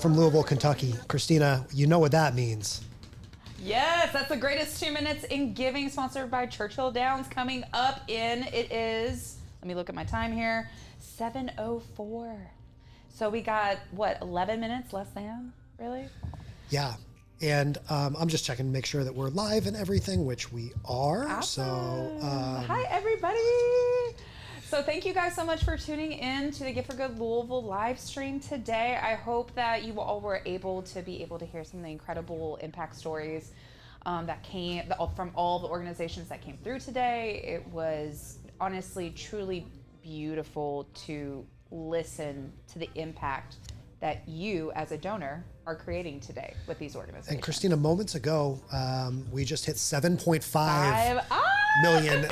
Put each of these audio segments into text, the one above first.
from Louisville, Kentucky. Christina, you know what that means. Yes, that's the greatest 2 minutes in giving, sponsored by Churchill Downs. Coming up it is, let me look at my time here, 7:04. So we got, 11 minutes less than, really? Yeah. And I'm just checking to make sure that we're live and everything, which we are. Awesome. So, hi, everybody. So thank you guys so much for tuning in to the Gift for Good Louisville live stream today. I hope that you all were able to hear some of the incredible impact stories that came from all the organizations that came through today. It was honestly, truly beautiful to listen to the impact that you as a donor are creating today with these organizations. And Christina, moments ago, we just hit $7.5 million.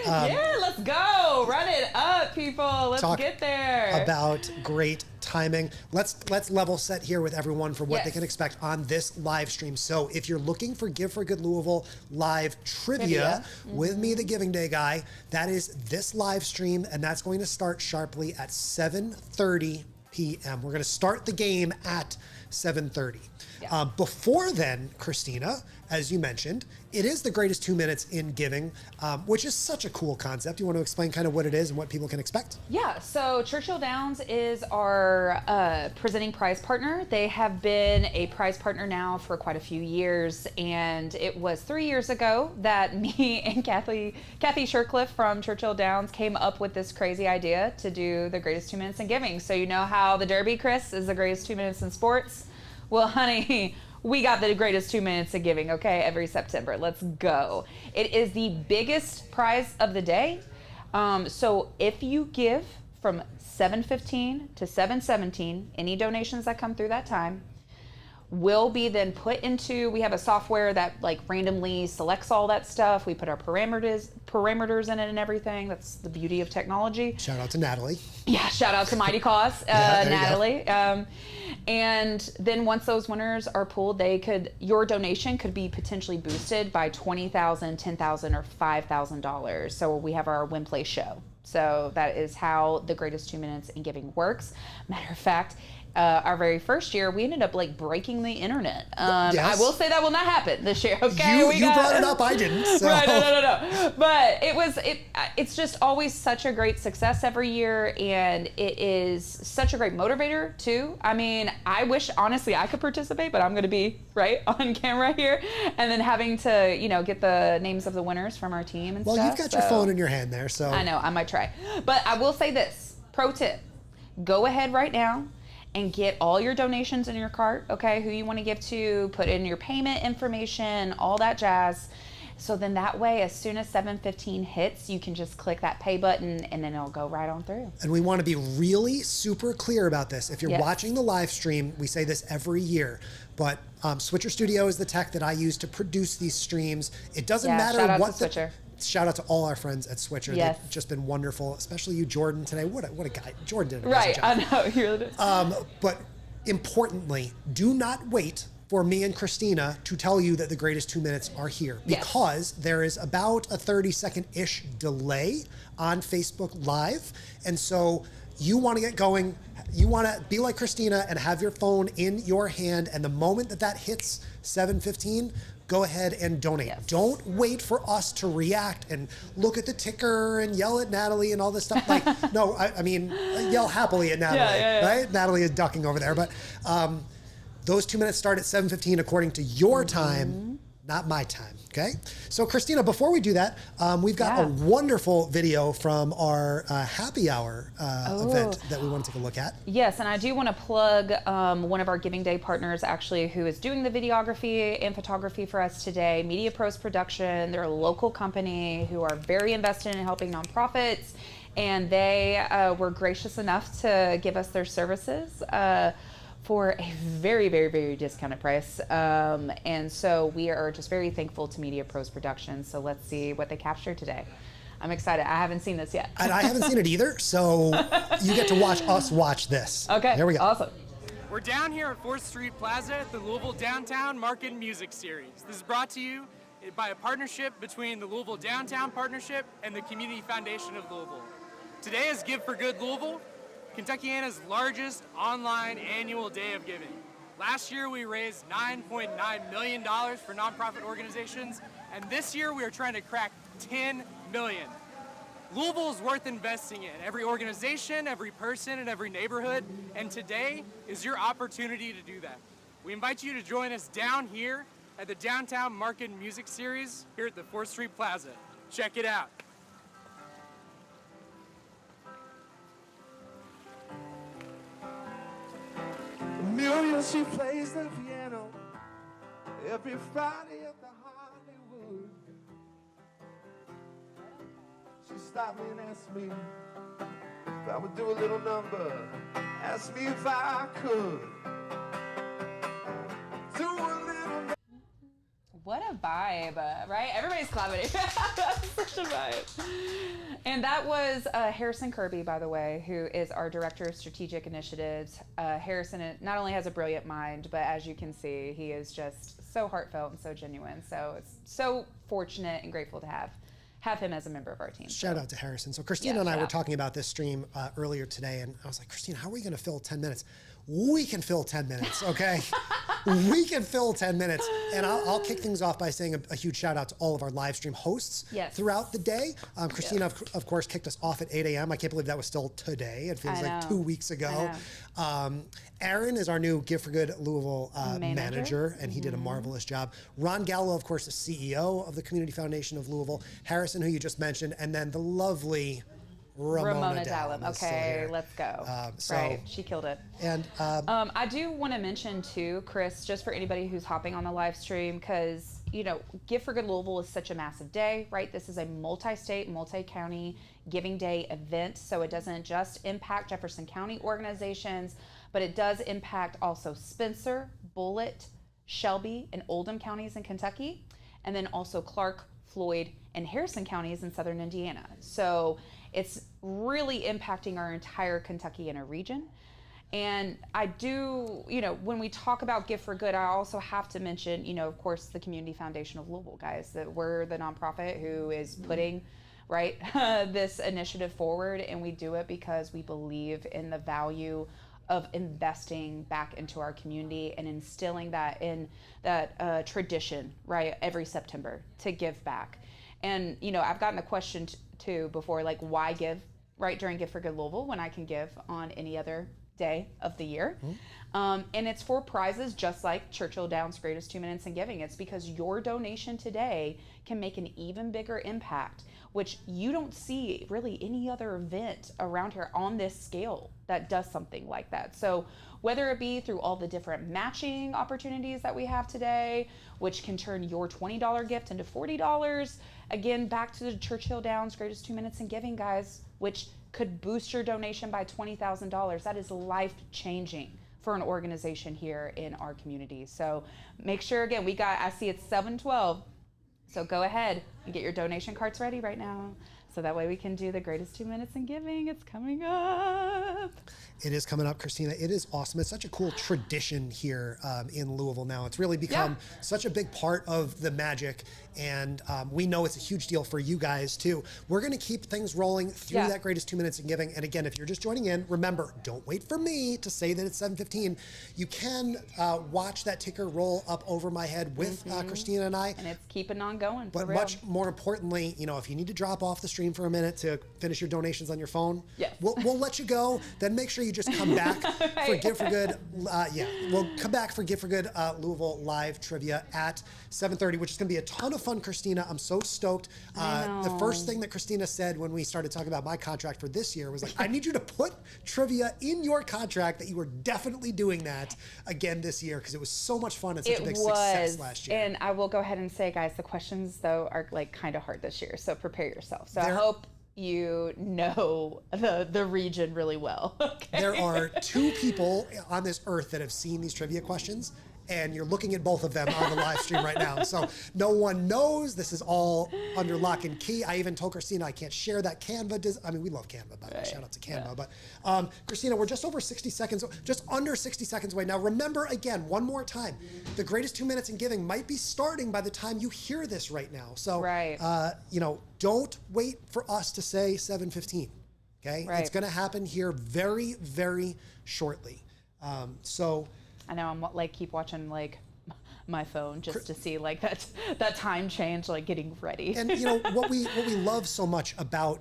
Yeah, let's go. Run it up, people. Let's get there. About great timing. Let's level set here with everyone for what they can expect on this live stream. So if you're looking for Give for Good Louisville live trivia with me, the Giving Day guy, that is this live stream, and that's going to start sharply at 7:30 p.m. We're going to start the game at 7:30. Yeah. Before then, Christina, as you mentioned, it is the greatest 2 minutes in giving, which is such a cool concept. You want to explain kind of what it is and what people can expect? Yeah, so Churchill Downs is our presenting prize partner. They have been a prize partner now for quite a few years, and it was 3 years ago that me and Kathy Shercliffe from Churchill Downs came up with this crazy idea to do the greatest 2 minutes in giving. So you know how the Derby, Chris, is the greatest 2 minutes in sports? Well, honey, we got the greatest 2 minutes of giving, okay, every September. Let's go. It is the biggest prize of the day. So if you give from 7:15 to 7:17, any donations that come through that time will be then put into, we have a software that like randomly selects all that stuff. We put our parameters in it and everything. That's the beauty of technology. Shout out to Natalie. Yeah, shout out to Mighty Cause, Natalie. And then once those winners are pulled, your donation could be potentially boosted by $20,000, $10,000, or $5,000. So we have our Win Play show. So that is how the greatest 2 minutes in giving works. Matter of fact, our very first year, we ended up like breaking the internet. I will say that will not happen this year. Okay, you brought it up, I didn't. So. Right, no. But it's just always such a great success every year, and it is such a great motivator too. I mean, I wish honestly I could participate, but I'm going to be right on camera here, and then having to get the names of the winners from our team and stuff. Well, you've got your phone in your hand there, so I know I might try, but I will say this pro tip: go ahead right now and get all your donations in your cart, okay? Who you want to give to, put in your payment information, all that jazz. So then that way, as soon as 7:15 hits, you can just click that pay button and then it'll go right on through. And we want to be really super clear about this. If you're watching the live stream, we say this every year, but Switcher Studio is the tech that I use to produce these streams. It doesn't matter what Switcher. Shout out to all our friends at Switcher. Yes. They've just been wonderful, especially you, Jordan, today. What a guy. Jordan did a right, job. I know, he really did. But importantly, do not wait for me and Christina to tell you that the greatest 2 minutes are here, because there is about a 30-second-ish delay on Facebook Live. And so you want to get going. You want to be like Christina and have your phone in your hand. And the moment that hits 7:15, go ahead and donate. Yes. Don't wait for us to react and look at the ticker and yell at Natalie and all this stuff. Like, no, I mean, yell happily at Natalie, right? Natalie is ducking over there. But those 2 minutes start at 7:15 according to your time, not my time, okay? So, Christina, before we do that, we've got a wonderful video from our happy hour event that we want to take a look at. Yes, and I do want to plug one of our Giving Day partners, actually, who is doing the videography and photography for us today, Media Pros Production. They're a local company who are very invested in helping nonprofits, and they were gracious enough to give us their services for a very, very, very discounted price. And so we are just very thankful to Media Pros Productions. So let's see what they captured today. I'm excited. I haven't seen this yet. And I haven't seen it either, so you get to watch us watch this. Okay, here we go. Awesome. We're down here at 4th Street Plaza at the Louisville Downtown Market and Music Series. This is brought to you by a partnership between the Louisville Downtown Partnership and the Community Foundation of Louisville. Today is Give for Good Louisville. Kentuckiana's largest online annual day of giving. Last year we raised $9.9 million for nonprofit organizations, and this year we are trying to crack $10 million. Louisville is worth investing in. Every organization, every person, and every neighborhood, and today is your opportunity to do that. We invite you to join us down here at the Downtown Market and Music Series here at the 4th Street Plaza. Check it out. Muriel, she plays the piano every Friday at the Hollywood. She stopped me and asked me if I would do a little number. Asked me if I could do a little. What a vibe, right? Everybody's clapping. That's such a vibe. And that was Harrison Kirby, by the way, who is our Director of Strategic Initiatives. Harrison not only has a brilliant mind, but as you can see, he is just so heartfelt and so genuine. So it's so fortunate and grateful to have him as a member of our team. Shout out to Harrison. So Christina and I were talking about this stream earlier today, and I was like, Christina, how are we going to fill 10 minutes? We can fill 10 minutes, okay? We can fill 10 minutes. And I'll kick things off by saying a huge shout out to all of our live stream hosts throughout the day. Christina, of course, kicked us off at 8 a.m. I can't believe that was still today. It feels like 2 weeks ago. Aaron is our new Give for Good Louisville manager, and he did a marvelous job. Ron Gallo, of course, the CEO of the Community Foundation of Louisville. Harrison, who you just mentioned, and then the lovely Ramona Dallum. Okay, let's go. Right, she killed it. And I do want to mention too, Chris, just for anybody who's hopping on the live stream, because Give for Good Louisville is such a massive day, right? This is a multi-state, multi-county giving day event, so it doesn't just impact Jefferson County organizations, but it does impact also Spencer, Bullitt, Shelby, and Oldham counties in Kentucky, and then also Clark, Floyd, and Harrison counties in southern Indiana. So it's really impacting our entire Kentuckiana region. And I do, when we talk about Give for Good, I also have to mention, of course, the Community Foundation of Louisville, guys, that we're the nonprofit who is putting, this initiative forward. And we do it because we believe in the value of investing back into our community and instilling that in that tradition, right, every September to give back. And, I've gotten the question too before, like, why give, right, during Give for Good Louisville when I can give on any other day of the year? And it's for prizes just like Churchill Downs Greatest 2 Minutes in Giving. It's because your donation today can make an even bigger impact, which you don't see really any other event around here on this scale that does something like that. So whether it be through all the different matching opportunities that we have today, which can turn your $20 gift into $40, again, back to the Churchill Downs Greatest 2 Minutes in Giving, guys, which could boost your donation by $20,000. That is life-changing for an organization here in our community. So make sure, again, I see it's 7/12, so go ahead and get your donation cards ready right now, so that way we can do the Greatest 2 Minutes in Giving. It's coming up. It is coming up, Christina. It is awesome. It's such a cool tradition here in Louisville now. It's really become such a big part of the magic, and we know it's a huge deal for you guys too. We're going to keep things rolling through that Greatest 2 Minutes in Giving. And again, if you're just joining in, remember, don't wait for me to say that it's 7:15. You can watch that ticker roll up over my head with Christina and I. And it's keeping on going. But much more importantly, if you need to drop off the stream for a minute to finish your donations on your phone, we'll let you go. Then make sure you just come back for Give for Good. We'll come back for Give for Good Louisville live trivia at 7:30, which is going to be a ton of fun, Christina. I'm so stoked. The first thing that Christina said when we started talking about my contract for this year was like, I need you to put trivia in your contract that you were definitely doing that again this year, because it was so much fun and such a big success last year. And I will go ahead and say, guys, the questions though are like kind of hard this year, so prepare yourself. So I hope you know the region really well. Okay? There are 2 people on this earth that have seen these trivia questions, and you're looking at both of them on the live stream right now. So no one knows. This is all under lock and key. I even told Christina I can't share that Canva. We love Canva, by the way. Shout out to Canva. But Christina, we're just over 60 seconds, just under 60 seconds away. Now remember, again, one more time, the Greatest 2 Minutes in Giving might be starting by the time you hear this right now. So, don't wait for us to say 7:15. Okay, Right. it's going to happen here very, very shortly. So I know I'm like keep watching like my phone just to see like that time change, like getting ready. and you know what we love so much about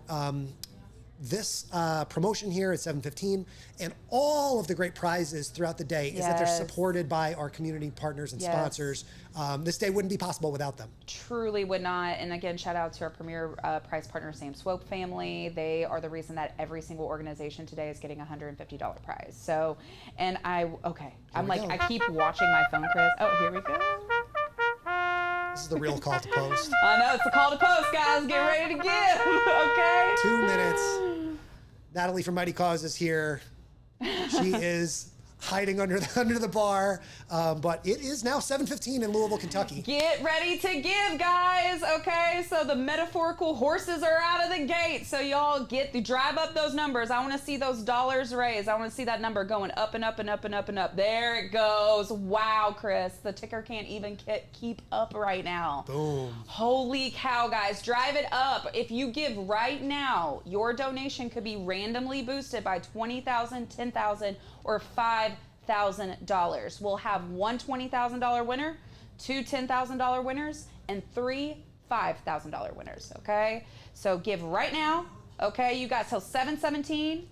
this promotion here at 715 and all of the great prizes throughout the day is that they're Yes. supported by our community partners and Yes. sponsors. This day wouldn't be possible without them. Truly would not. And again, shout out to our premier prize partner, Sam Swope family. They are the reason that every single organization today is getting a $150 prize. So, and I'm we like, go. I keep watching my phone, Chris. Oh, here we go. This is the real call to post. I know, it's a call to post, guys. Get ready to give, okay? 2 minutes. Natalie from Mighty Cause is here. She is hiding under the bar, but it is now 7:15 in Louisville, Kentucky. Get ready to give, guys. Okay, so the metaphorical horses are out of the gate. So y'all drive up those numbers. I want to see those dollars raised. I want to see that number going up and up and up and up and up. There it goes. Wow, Chris, the ticker can't even keep up right now. Boom. Holy cow, guys, drive it up. If you give right now, your donation could be randomly boosted by $20,000, $10,000, or $5,000. We'll have one $20,000 winner, two $10,000 winners, and three $5,000 winners, okay? So give right now, okay? You got till 7:17.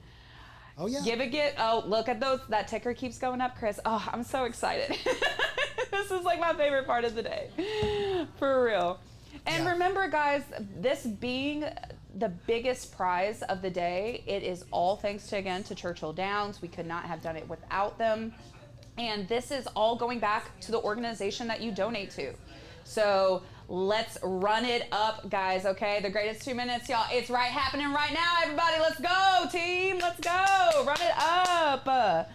Oh yeah. Oh, look at those. That ticker keeps going up, Chris. Oh, I'm so excited. This is like my favorite part of the day. For real. And Yeah. remember, guys, this being the biggest prize of the day, it is all thanks to Churchill Downs. We could not have done it without them. And this is all going back to the organization that you donate to. So let's run it up, guys, okay? The greatest 2 minutes, y'all. It's happening right now, everybody. Let's go, team. Let's go. Run it up.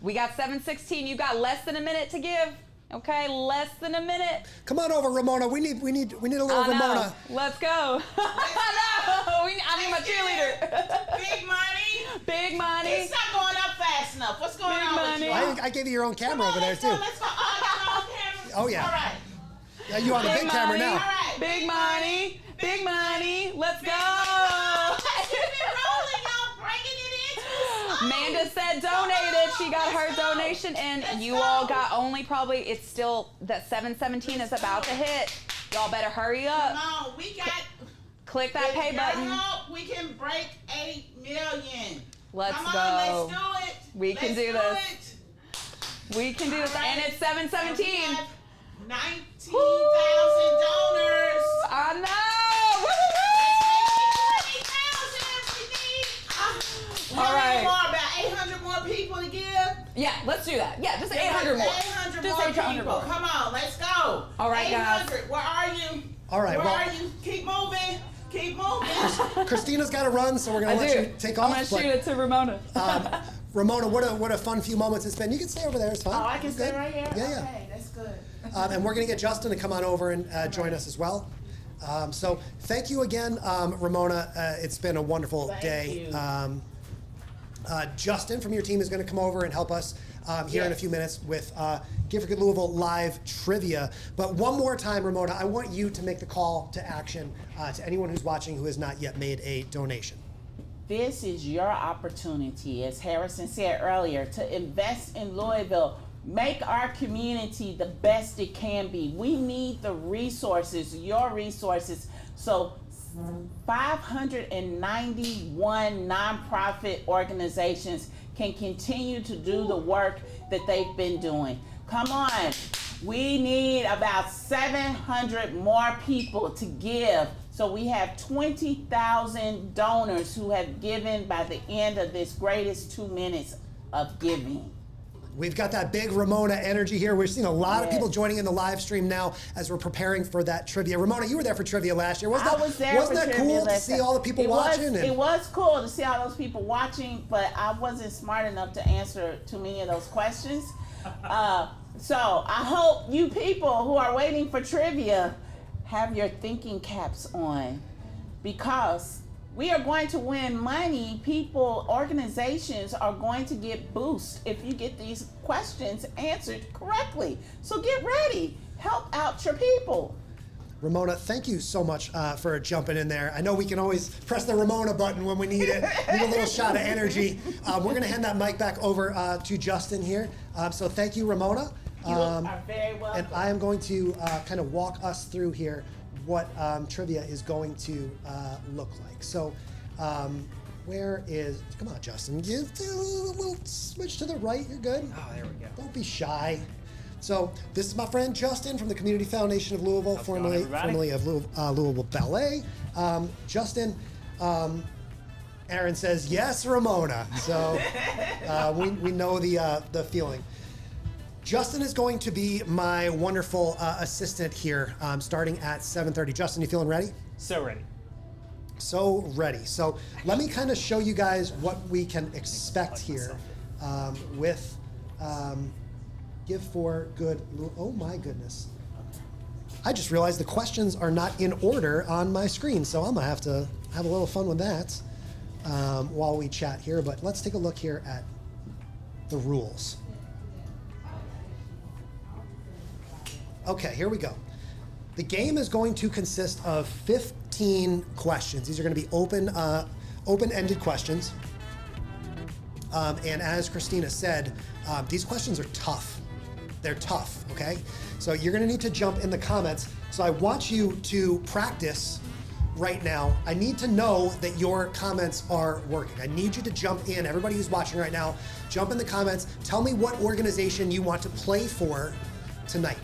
We got 7:16. You got less than a minute to give. Okay, less than a minute. Come on over, Ramona. We need a little I know. Ramona. Let's go. I need my cheerleader. Big money. Big money. It's not going up fast enough. What's going Big on money. with you? I gave you your own Come camera on, over there let's too. go. Let's go. Oh, you on camera? Oh, yeah. All right. Yeah, you on the big camera money. now. All right. Big money. Big money. Let's go. Keep it rolling, y'all. Bringing it in. Amanda said donated. She got her donation in. Let's You go. all got only probably, it's still, that 7:17 is about to hit. Y'all better hurry Come up. on. We got. Click that pay With your button. help, we can break 8 million. Let's Come on, go. let's do it. We can do this. We can do this. All right. And it's 7:17. 19,000 Woo! donors. I know. Woo! 20,000 we need. All right. More, about 800 more people to give. Yeah, let's do that. Yeah, just 800 more. 800 Just more 800 people. more. Come on, let's go. All right, guys. 800. Where are you? All right, Where well- are you? Keep moving. Keep moving. Christina's got to run, so we're gonna let you take off. I'm gonna but, shoot it to Ramona. Ramona, what a fun few moments it's been. You can stay over there. It's fine. Oh, I can It's stay good. right here? Yeah, yeah. Okay, that's good. And we're going to get Justin to come on over and join us as well. So thank you again, Ramona. It's been a wonderful Thank day. you. Justin from your team is going to come over and help us here in a Yes. few minutes with Give for Good Louisville live trivia. But one more time, Ramona, I want you to make the call to action to anyone who's watching who has not yet made a donation. This is your opportunity, as Harrison said earlier, to invest in Louisville. Make our community the best it can be. We need the resources, your resources. So 591 nonprofit organizations can continue to do the work that they've been doing. Come on. We need about 700 more people to give. So we have 20,000 donors who have given by the end of this greatest 2 minutes of giving. We've got that big Ramona energy here. We're seeing a lot of Yes. people joining in the live stream now as we're preparing for that trivia. Ramona, you were there for trivia last year. Wasn't I that, was there wasn't for that trivia cool to last see time. all the people It watching? Was, it was cool to see all those people watching, but I wasn't smart enough to answer too many of those questions. So I hope you people who are waiting for trivia have your thinking caps on, because we are going to win money. People, organizations are going to get boosts if you get these questions answered correctly. So get ready. Help out your people. Ramona, thank you so much for jumping in there. I know we can always press the Ramona button when we need it. Need a little shot of energy. We're going to hand that mic back over to Justin here. So thank you, Ramona. You are very welcome. And I am going to kind of walk us through here what trivia is going to look like. So where is, come on, Justin, give a little switch to the right, you're good. Oh, there we go. Don't be shy. So this is my friend Justin from the Community Foundation of Louisville, formerly of Louisville Ballet. Justin, Aaron says, yes, Ramona. So we know the feeling. Justin is going to be my wonderful assistant here, starting at 7:30. Justin, you feeling ready? So ready. So ready. So let me kind of show you guys what we can expect here with Give for Good. Oh my goodness. I just realized the questions are not in order on my screen, so I'm gonna have to have a little fun with that while we chat here. But let's take a look here at the rules. Okay, here we go. The game is going to consist of 15 questions. These are going to be open-ended questions. And as Christina said, these questions are tough. They're tough, okay? So you're going to need to jump in the comments. So I want you to practice right now. I need to know that your comments are working. I need you to jump in. Everybody who's watching right now, jump in the comments. Tell me what organization you want to play for tonight.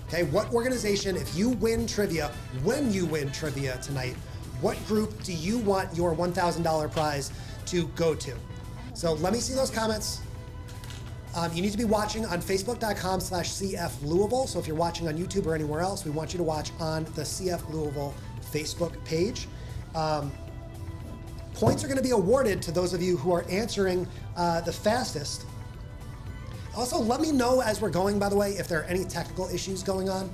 Okay, what organization, if you win trivia, when you win trivia tonight, what group do you want your $1,000 prize to go to? So let me see those comments. You need to be watching on facebook.com/CF Louisville. So if you're watching on YouTube or anywhere else, we want you to watch on the CF Louisville Facebook page. Points are going to be awarded to those of you who are answering the fastest. Also, let me know as we're going, by the way, if there are any technical issues going on,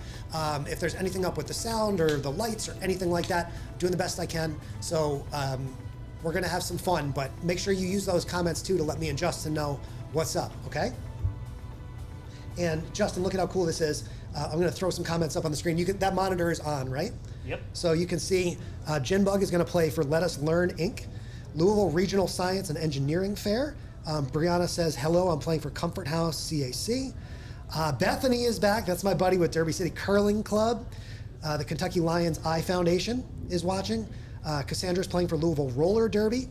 if there's anything up with the sound or the lights or anything like that. I'm doing the best I can. So we're going to have some fun, but make sure you use those comments too to let me and Justin know what's up, okay? And Justin, look at how cool this is. I'm going to throw some comments up on the screen. That monitor is on, right? Yep. So you can see Jinbug is going to play for Let Us Learn, Inc., Louisville Regional Science and Engineering Fair. Brianna says, hello, I'm playing for Comfort House CAC. Bethany is back. That's my buddy with Derby City Curling Club. The Kentucky Lions Eye Foundation is watching. Cassandra's playing for Louisville Roller Derby.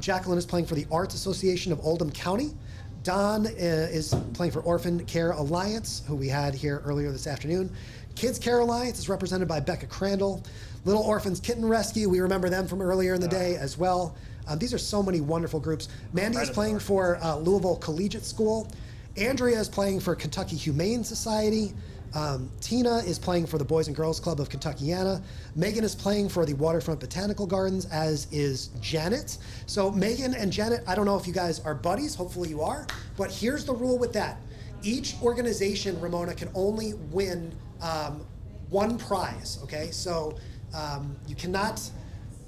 Jacqueline is playing for the Arts Association of Oldham County. Don is playing for Orphan Care Alliance, who we had here earlier this afternoon. Kids Care Alliance is represented by Becca Crandall. Little Orphans Kitten Rescue, we remember them from earlier in the day as well. These are so many wonderful groups. Mandy is playing for Louisville Collegiate School. Andrea is playing for Kentucky Humane Society. Tina is playing for the Boys and Girls Club of Kentuckiana. Megan is playing for the Waterfront Botanical Gardens, as is Janet. So Megan and Janet, I don't know if you guys are buddies, hopefully you are, but here's the rule with that. Each organization, Ramona, can only win one prize, okay? So you cannot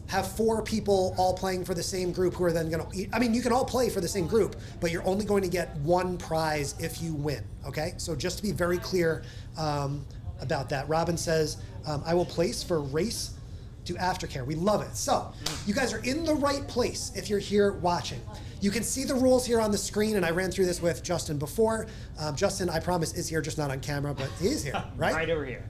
have 4 people all playing for the same group who are then going to, I mean, you can all play for the same group, but you're only going to get one prize if you win, okay? So just to be very clear about that. Robin says, I will place for Race to Aftercare. We love it. So you guys are in the right place if you're here watching. You can see the rules here on the screen, and I ran through this with Justin before. Justin, I promise, is here, just not on camera, but he is here, right? Right over here.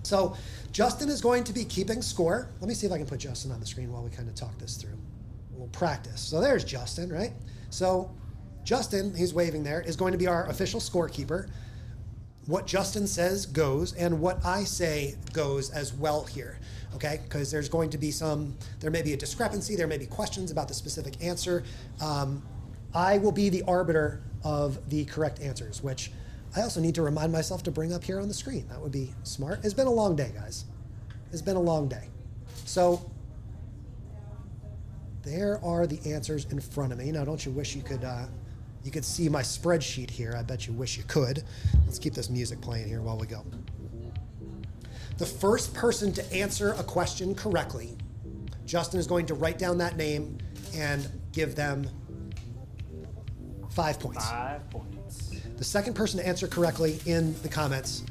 So Justin is going to be keeping score. Let me see if I can put Justin on the screen while we kind of talk this through. We'll practice. So there's Justin, right? So Justin, he's waving there, is going to be our official scorekeeper. What Justin says goes, and what I say goes as well here, okay? Because there's going to be there may be a discrepancy, there may be questions about the specific answer. I will be the arbiter of the correct answers, which I also need to remind myself to bring up here on the screen. That would be smart. It's been a long day, guys. It's been a long day. So there are the answers in front of me. Now, don't you wish you could see my spreadsheet here? I bet you wish you could. Let's keep this music playing here while we go. The first person to answer a question correctly, Justin is going to write down that name and give them 5 points. 5 points. The second person to answer correctly in the comments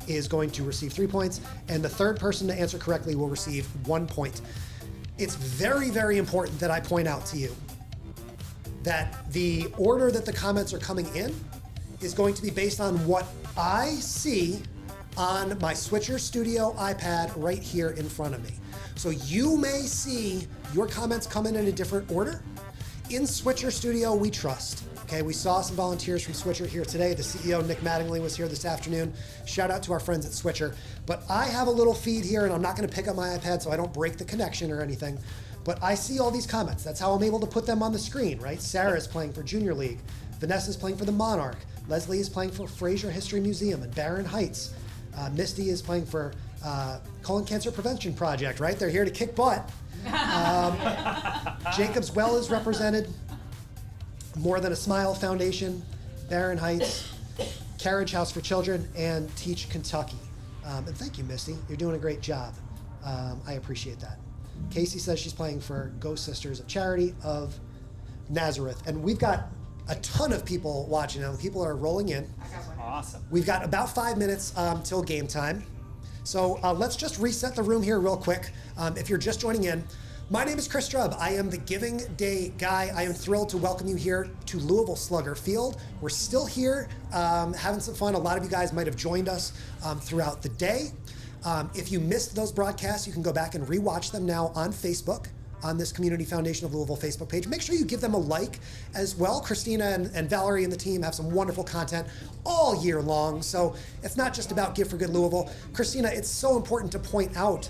is going to receive 3 points, and the third person to answer correctly will receive 1 point. It's very, very important that I point out to you that the order that the comments are coming in is going to be based on what I see on my Switcher Studio iPad right here in front of me. So you may see your comments come in a different order. In Switcher Studio, we trust. Okay, we saw some volunteers from Switcher here today. The CEO, Nick Mattingly, was here this afternoon. Shout out to our friends at Switcher. But I have a little feed here, and I'm not gonna pick up my iPad so I don't break the connection or anything. But I see all these comments. That's how I'm able to put them on the screen, right? Sarah is playing for Junior League. Vanessa's playing for the Monarch. Leslie is playing for Fraser History Museum in Barron Heights. Misty is playing for Colon Cancer Prevention Project, right? They're here to kick butt. Jacob's Well is represented. More Than a Smile Foundation, Barron Heights, Carriage House for Children, and Teach Kentucky. And thank you, Misty. You're doing a great job. I appreciate that. Casey says she's playing for Ghost Sisters of Charity of Nazareth. And we've got a ton of people watching now. People are rolling in. Awesome. We've got about 5 minutes till game time. So let's just reset the room here real quick. If you're just joining in, my name is Chris Strubb. I am the Giving Day guy. I am thrilled to welcome you here to Louisville Slugger Field. We're still here having some fun. A lot of you guys might have joined us throughout the day. If you missed those broadcasts, you can go back and rewatch them now on Facebook, on this Community Foundation of Louisville Facebook page. Make sure you give them a like as well. Christina and Valerie and the team have some wonderful content all year long. So it's not just about Give for Good Louisville. Christina, it's so important to point out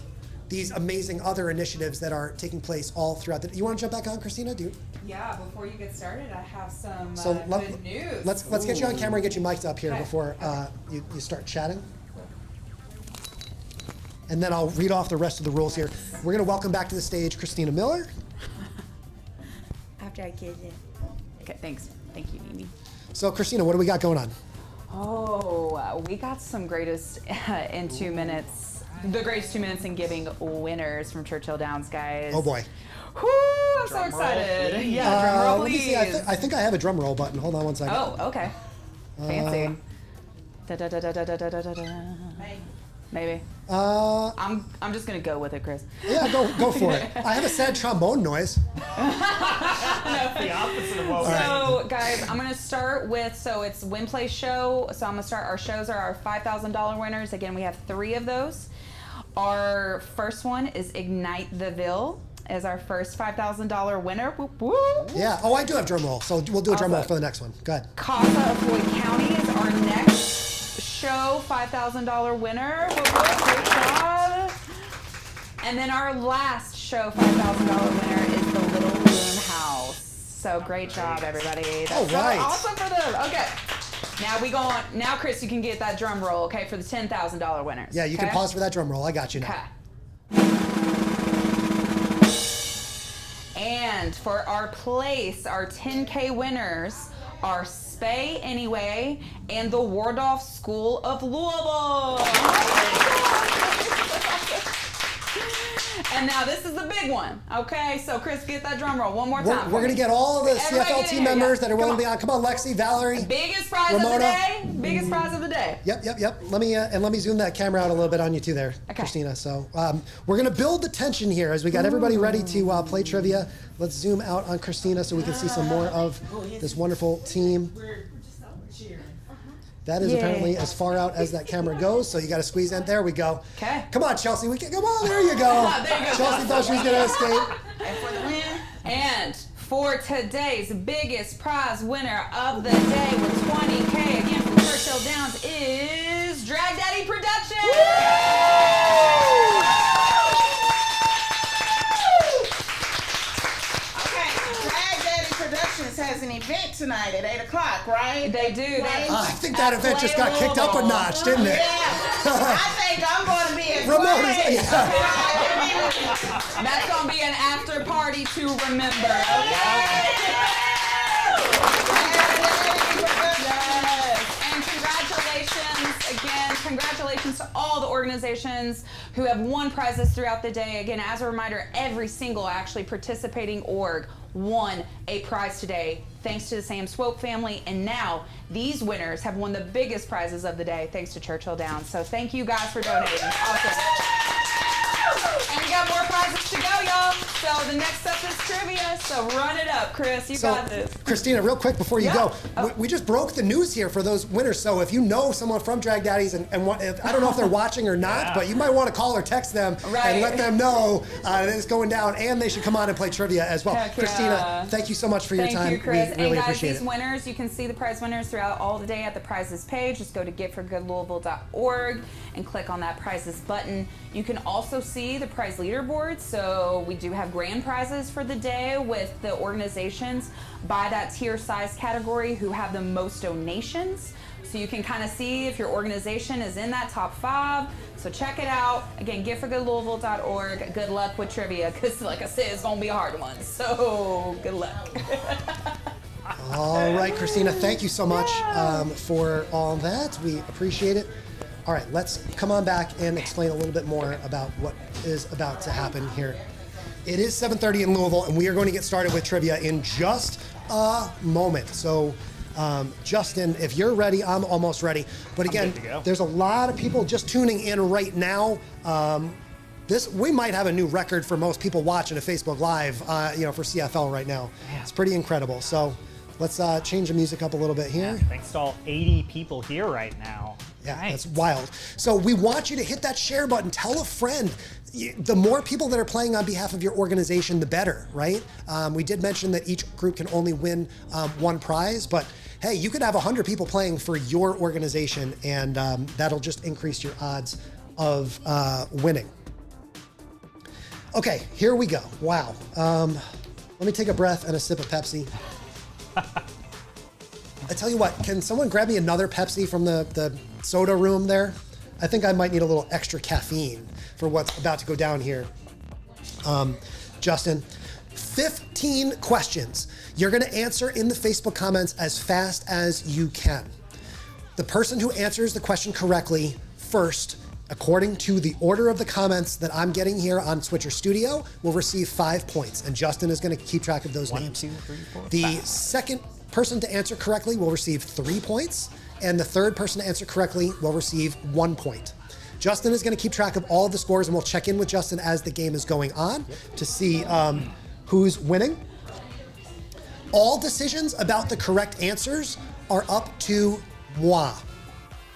these amazing other initiatives that are taking place all throughout the. You want to jump back on, Christina? Do you? Yeah, before you get started, I have some let, good news. Let's get you on camera and get you mic'd up here Okay. before you start chatting. And then I'll read off the rest of the rules here. We're going to welcome back to the stage Christina Miller. After I kid you. Okay, thanks. Thank you, Mimi. So, Christina, what do we got going on? Oh, we got some greatest in 2 minutes. The greatest 2 minutes in giving winners from Churchill Downs, guys. Oh boy. Whoo, I'm so excited. Yeah, drum roll, Let me please. see. I think I have a drum roll button. Hold on one second. Oh, okay. Fancy. Da, da, da, da, da, da, da, da, da. Maybe. I'm just gonna go with it, Chris. Yeah, go for it. I have a sad trombone noise. The opposite of what So, guys, I'm gonna start with, so it's Win Play Show. So I'm gonna start, our shows are our $5,000 winners. Again, we have 3 of those. Our first one is Ignite the Ville as our first $5,000 winner. Whoop, whoop. Yeah. Oh, I do have drum roll. So we'll do a drum roll Awesome. for the next one. Go ahead. Casa of Floyd County is our next show $5,000 winner. Whoop, whoop. Great job. And then our last show $5,000 winner is the Little Loon House. So great job, everybody. That's All so right. awesome for them. Okay. Now we go on. Now, Chris, you can get that drum roll, okay, for the $10,000 winners. Yeah, you can okay? pause for that drum roll. I got you now. Okay. And for our place, our 10K winners are Spay Anyway and the Wardolph School of Louisville. And now this is the big one. Okay, so Chris, get that drum roll one more time. We're going to get all of the Everybody CFL get team in here, members yeah. that are willing Come to be on. Come on, Lexi, Valerie. Biggest prize of Ramona. the day. Biggest prize of the day. Yep. Let me zoom that camera out a little bit on you too there, Okay. Christina. So we're going to build the tension here as we got everybody ready to play trivia. Let's zoom out on Christina so we can see some more of this wonderful team. That is Yay. apparently as far out as that camera goes, so you got to squeeze in. There we go. Okay. Come on, Chelsea. Come on, there you go. There you go. Chelsea thought she was going to escape. And for the win, And for today's biggest prize winner of the day with 20K, again from Churchill Downs, is Drag Daddy Productions! okay, Drag Daddy Productions has an event tonight at 8 o'clock, right? They do. They, I think that event just got kicked up a notch, didn't it? Yeah, I think I'm going to be as Ramona's, well. yeah. that's going to be an after party to remember. And congratulations to all the organizations who have won prizes throughout the day. Again, as a reminder, every single actually participating org won a prize today thanks to the Sam Swope family. And now these winners have won the biggest prizes of the day thanks to Churchill Downs. So thank you guys for donating. Awesome. And we got more prizes to go, y'all. So the next up is trivia. So run it up, Chris. You got this. Christina, real quick before you Yeah. go, we just broke the news here for those winners. So if you know someone from Drag Daddies and I don't know if they're watching or not, but you might want to call or text them and let them know that it's going down, and they should come on and play trivia as well. Heck Christina, yeah. thank you so much for your time. Thank you, Chris. We really and guys, appreciate these it. winners, you can see the prize winners throughout all the day at the prizes page. Just go to giftforgoodlouisville.org and click on that prizes button. You can also see the prize leaderboard. So we do have grand prizes for the day with the organizations by that tier size category who have the most donations. So you can kind of see if your organization is in that top 5. So check it out. Again, giftforgoodlouisville.org. Good luck with trivia, because like I said, it's gonna be a hard one. So good luck. All right, Christina, thank you so much for all that. We appreciate it. All right, let's come on back and explain a little bit more about what is about to happen here. It is 7:30 in Louisville, and we are going to get started with trivia in just a moment. So, Justin, if you're ready, I'm almost ready. But again, good to go. there's a lot of people just tuning in right now. We might have a new record for most people watching a Facebook Live, for CFL right now. Yeah. It's pretty incredible. So, let's change the music up a little bit here. Thanks to all 80 people here right now. Yeah, Nice. that's wild. So we want you to hit that share button. Tell a friend. The more people that are playing on behalf of your organization, the better, right? We did mention that each group can only win one prize, but hey, you could have 100 people playing for your organization, and that'll just increase your odds of winning. Okay, here we go. Wow. Let me take a breath and a sip of Pepsi. I tell you what, can someone grab me another Pepsi from the soda room there? I think I might need a little extra caffeine for what's about to go down here. Justin, 15 questions. You're gonna answer in the Facebook comments as fast as you can. The person who answers the question correctly first, according to the order of the comments that I'm getting here on Switcher Studio, will receive 5 points, and Justin is gonna keep track of those 1, names. 2, 3, 4, The 5. second person to answer correctly will receive 3 points, and the third person to answer correctly will receive 1 point. Justin is going to keep track of all of the scores, and we'll check in with Justin as the game is going on to see who's winning. All decisions about the correct answers are up to moi.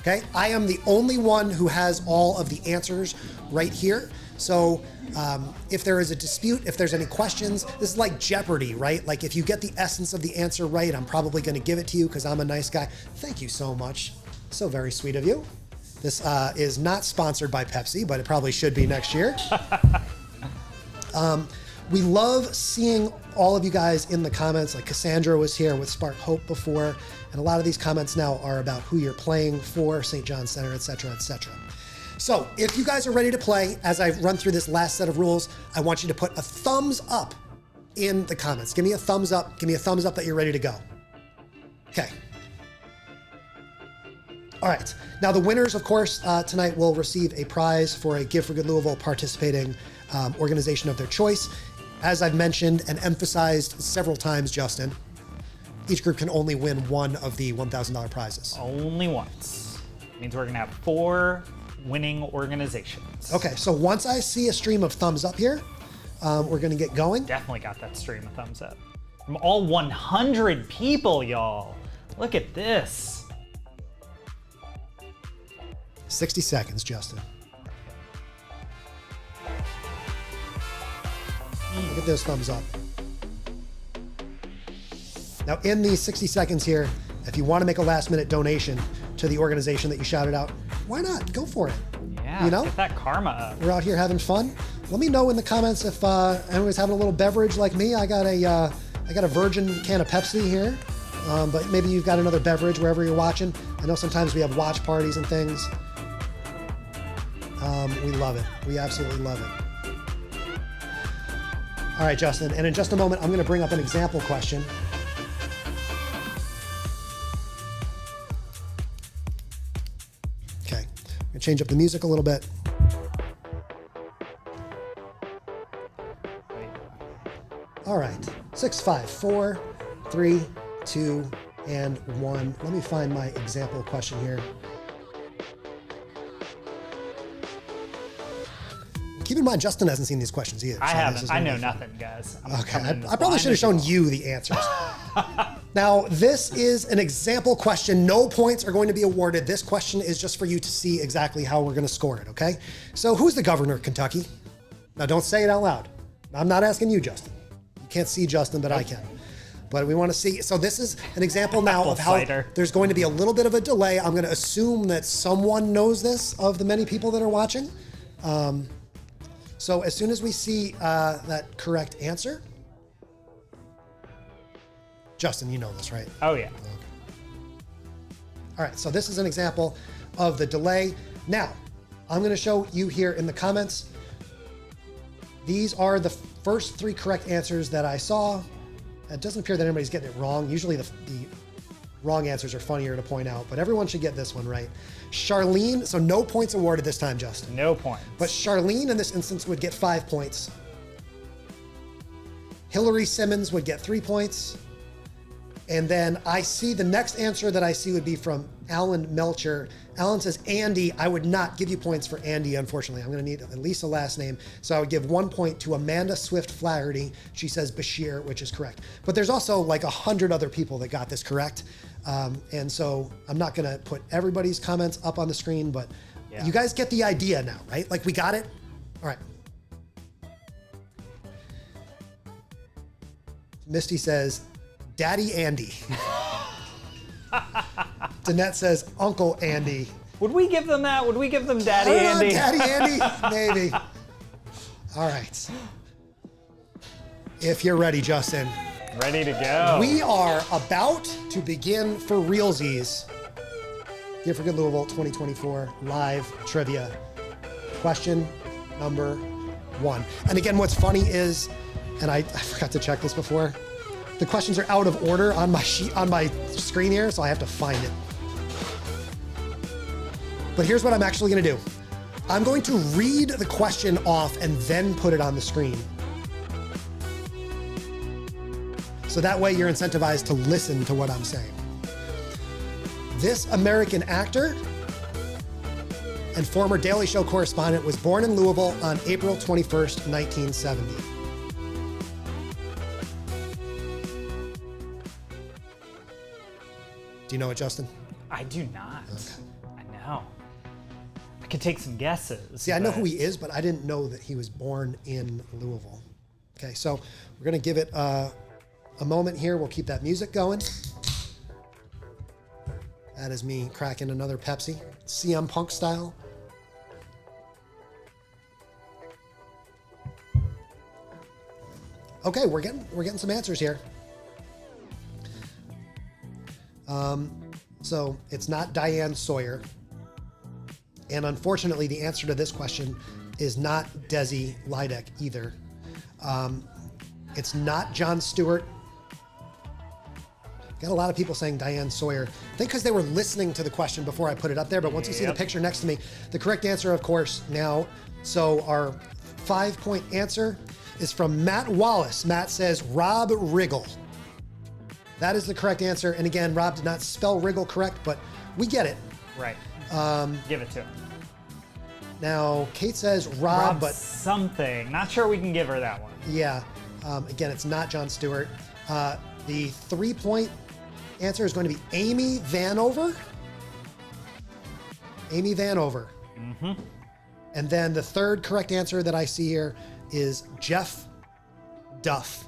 Okay, I am the only one who has all of the answers right here. So if there is a dispute, if there's any questions, this is like Jeopardy, right? Like if you get the essence of the answer right, I'm probably going to give it to you because I'm a nice guy. Thank you so much. So very sweet of you. This is not sponsored by Pepsi, but it probably should be next year. We love seeing all of you guys in the comments. Like Cassandra was here with Spark Hope before, and a lot of these comments now are about who you're playing for, St. John Center, et cetera, et cetera. So if you guys are ready to play, as I run through this last set of rules, I want you to put a thumbs up in the comments. Give me a thumbs up. Give me a thumbs up that you're ready to go. Okay. All right. Now the winners, of course, tonight will receive a prize for a Give for Good Louisville participating organization of their choice. As I've mentioned and emphasized several times, Justin, each group can only win one of the $1,000 prizes. Only once. Means we're gonna have 4 winning organizations. Okay, so once I see a stream of thumbs up here, we're gonna get going. Definitely got that stream of thumbs up. From all 100 people, y'all. Look at this. 60 seconds, Justin. Look at those thumbs up. Now, in these 60 seconds here, if you want to make a last-minute donation to the organization that you shouted out, why not? Go for it. Yeah, You know? get that karma up. We're out here having fun. Let me know in the comments if anyone's having a little beverage like me. I got a virgin can of Pepsi here, but maybe you've got another beverage wherever you're watching. I know sometimes we have watch parties and things. We love it. We absolutely love it. All right, Justin, and in just a moment, I'm going to bring up an example question. Okay, I'm going to change up the music a little bit. All right, 6, 5, 4, 3, 2, and 1. Let me find my example question here. Keep in mind, Justin hasn't seen these questions either. I so this haven't. is I gonna know be- nothing, guys. I'm Okay, coming in as I probably blind should have as shown well. you the answers. Now, this is an example question. No points are going to be awarded. This question is just for you to see exactly how we're going to score it, okay? So who's the governor of Kentucky? Now, don't say it out loud. I'm not asking you, Justin. You can't see Justin, but I can. But we want to see. So this is an example now of how cider. there's going to be a little bit of a delay. I'm going to assume that someone knows this of the many people that are watching. So as soon as we see that correct answer, Justin, you know this, right? Oh, yeah. All right, so this is an example of the delay. Now, I'm going to show you here in the comments. These are the first 3 correct answers that I saw. It doesn't appear that anybody's getting it wrong. Usually the wrong answers are funnier to point out, but everyone should get this one right. Charlene, so no points awarded this time, Justin. No points. But Charlene in this instance would get 5 points. Hillary Simmons would get 3 points. And then I see the next answer that I see would be from Alan Melcher. Alan says, Andy, I would not give you points for Andy, unfortunately. I'm going to need at least a last name. So I would give 1 point to Amanda Swift Flaherty. She says Bashir, which is correct. But there's also like 100 other people that got this correct. And so I'm not going to put everybody's comments up on the screen, but Yeah. you guys get the idea now, right? Like we got it? All right. Misty says, Daddy Andy. Danette says, Uncle Andy. Would we give them that? Would we give them Daddy I don't know, Andy? Daddy Andy? Maybe. All right. If you're ready, Justin. Ready to go. We are about to begin for realsies. Gear for Good Louisville 2024 live trivia. Question number 1. And again, what's funny is, and I forgot to check this before, the questions are out of order on my sheet, on my screen here, so I have to find it. But here's what I'm actually going to do. I'm going to read the question off and then put it on the screen. So that way you're incentivized to listen to what I'm saying. This American actor and former Daily Show correspondent was born in Louisville on April 21st, 1970. Do you know it, Justin? I do not. I know. I could take some guesses. See, I know but- who he is, but I didn't know that he was born in Louisville. Okay, so we're going to give it a moment here. We'll keep that music going. That is me cracking another Pepsi, CM Punk style. Okay, we're getting some answers here. So it's not Diane Sawyer. And unfortunately, the answer to this question is not Desi Lydek either. It's not Jon Stewart. Got a lot of people saying Diane Sawyer. I think because they were listening to the question before I put it up there, but once you see the Yep. picture next to me, the correct answer, of course, now, so our 5-point answer is from Matt Wallace. Matt says Rob Riggle. That is the correct answer. And again, Rob did not spell Riggle correct, but we get it. Right. Give it to him. Now, Kate says Rob, but something. Not sure we can give her that one. yeah, again, it's not Jon Stewart. The 3-point answer is going to be Amy Vanover. Amy Vanover. Mm-hmm. And then the third correct answer that I see here is Jeff Duff.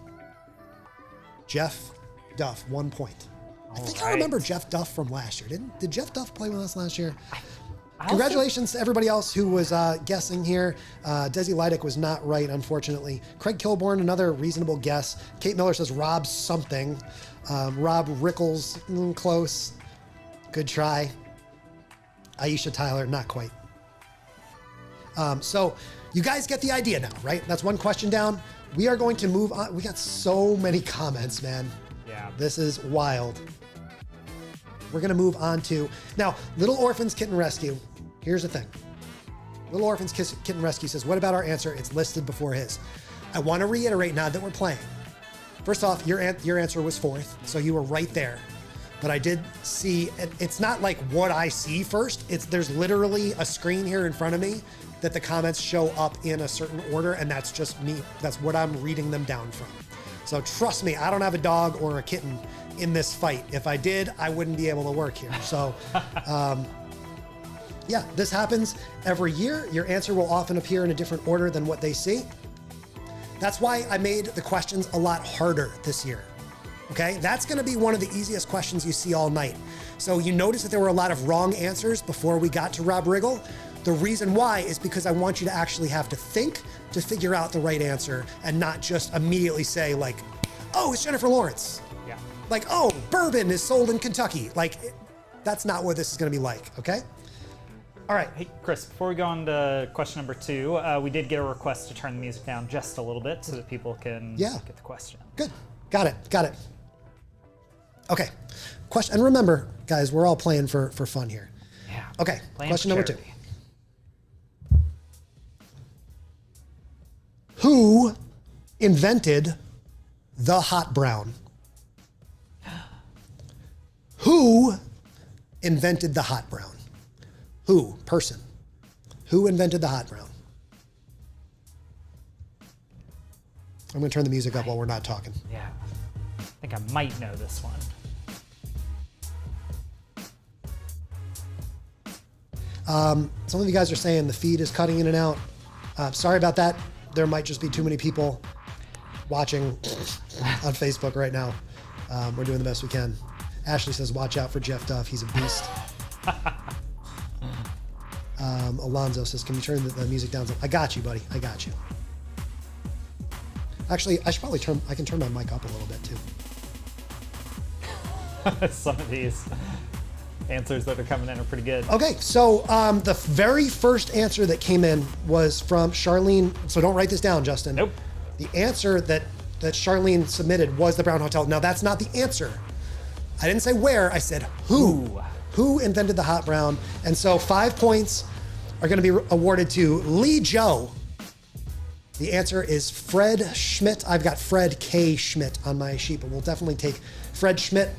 Jeff Duff, 1 point. I think I right. remember Jeff Duff from last year. Did Jeff Duff play with us last year? I also- Congratulations to everybody else who was guessing here. Desi Lydek was not right, unfortunately. Craig Kilborn, another reasonable guess. Kate Miller says Rob something. Rob Rickles, close. Good try. Aisha Tyler, not quite. So you guys get the idea now, right? That's one question down. We are going to move on. We got so many comments, man. Yeah. This is wild. We're going to move on to, now, Little Orphans Kitten Rescue. Here's the thing. Little Orphans Kitten Rescue says, what about our answer? It's listed before his. I want to reiterate now that we're playing. First off, your answer was 4th, so you were right there. But I did see, it's not like what I see first. There's literally a screen here in front of me that the comments show up in a certain order, and that's just me. That's what I'm reading them down from. So trust me, I don't have a dog or a kitten in this fight. If I did, I wouldn't be able to work here. So, yeah, this happens every year. Your answer will often appear in a different order than what they see. That's why I made the questions a lot harder this year. Okay, that's gonna be one of the easiest questions you see all night. So you notice that there were a lot of wrong answers before we got to Rob Riggle. The reason why is because I want you to actually have to think to figure out the right answer and not just immediately say like, oh, it's Jennifer Lawrence. Yeah. Like, oh, bourbon is sold in Kentucky. Like, that's not what this is gonna be like, okay? All right. Hey, Chris, before we go on to question number 2, we did get a request to turn the music down just a little bit so that people can get the question. Good, got it. Okay, question, and remember, guys, we're all playing for fun here. Yeah. Okay, Playing question for number 2. charity. Who invented the hot brown? Who invented the hot brown? Who? Person. Who invented the hot brown? I'm going to turn the music up while we're not talking. Yeah. I think I might know this one. Some of you guys are saying the feed is cutting in and out. Sorry about that. There might just be too many people watching on Facebook right now. We're doing the best we can. Ashley says, watch out for Jeff Duff. He's a beast. Alonzo says, can you turn the music down? I got you, buddy. I got you. Actually, I should probably I can turn my mic up a little bit too. Some of these answers that are coming in are pretty good. Okay, so the very first answer that came in was from Charlene. So don't write this down, Justin. Nope. The answer that Charlene submitted was the Brown Hotel. Now, that's not the answer. I didn't say where, I said who. Ooh. Who invented the hot brown? And so 5 points are going to be awarded to Lee Joe. The answer is Fred Schmidt. I've got Fred K. Schmidt on my sheet, but we'll definitely take Fred Schmidt.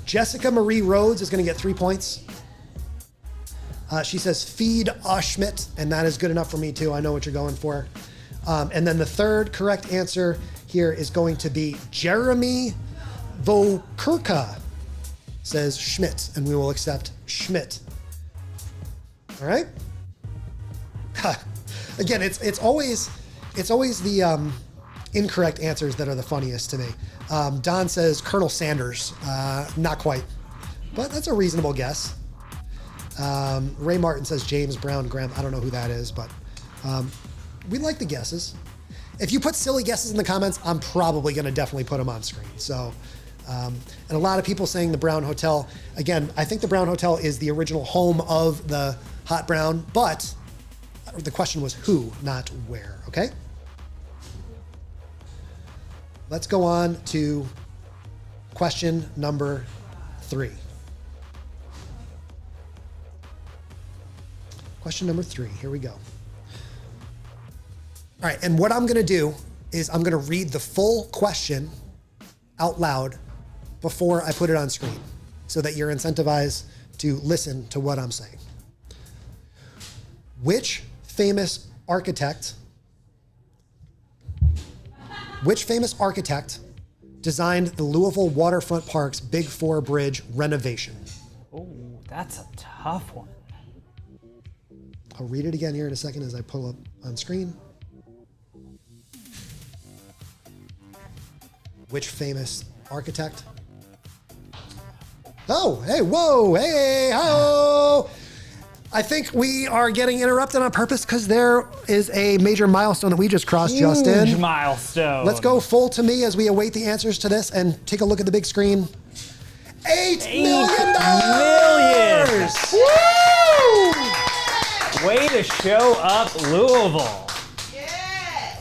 Jessica Marie Rhodes is going to get 3 points. She says feed Schmidt, and that is good enough for me too. I know what you're going for. And then the third correct answer here is going to be Jeremy Vokurka, says Schmidt, and we will accept Schmidt. All right. Again, it's always the incorrect answers that are the funniest to me. Don says Colonel Sanders. Not quite, but that's a reasonable guess. Ray Martin says James Brown Graham. I don't know who that is, but we like the guesses. If you put silly guesses in the comments, I'm probably going to definitely put them on screen. So, and a lot of people saying the Brown Hotel. Again, I think the Brown Hotel is the original home of the hot brown, but the question was who, not where. Okay. Let's go on to question number 3. Question number 3, here we go. All right, and what I'm gonna do is I'm gonna read the full question out loud before I put it on screen so that you're incentivized to listen to what I'm saying. Which famous architect designed the Louisville Waterfront Park's Big 4 Bridge renovation? Oh, that's a tough one. I'll read it again here in a second as I pull up on screen. Which famous architect? Oh, hey, whoa, hey, ho! I think we are getting interrupted on purpose because there is a major milestone that we just crossed, Justin. Huge milestone. Let's go full to me as we await the answers to this and take a look at the big screen. $8 million! Woo! Way to show up, Louisville.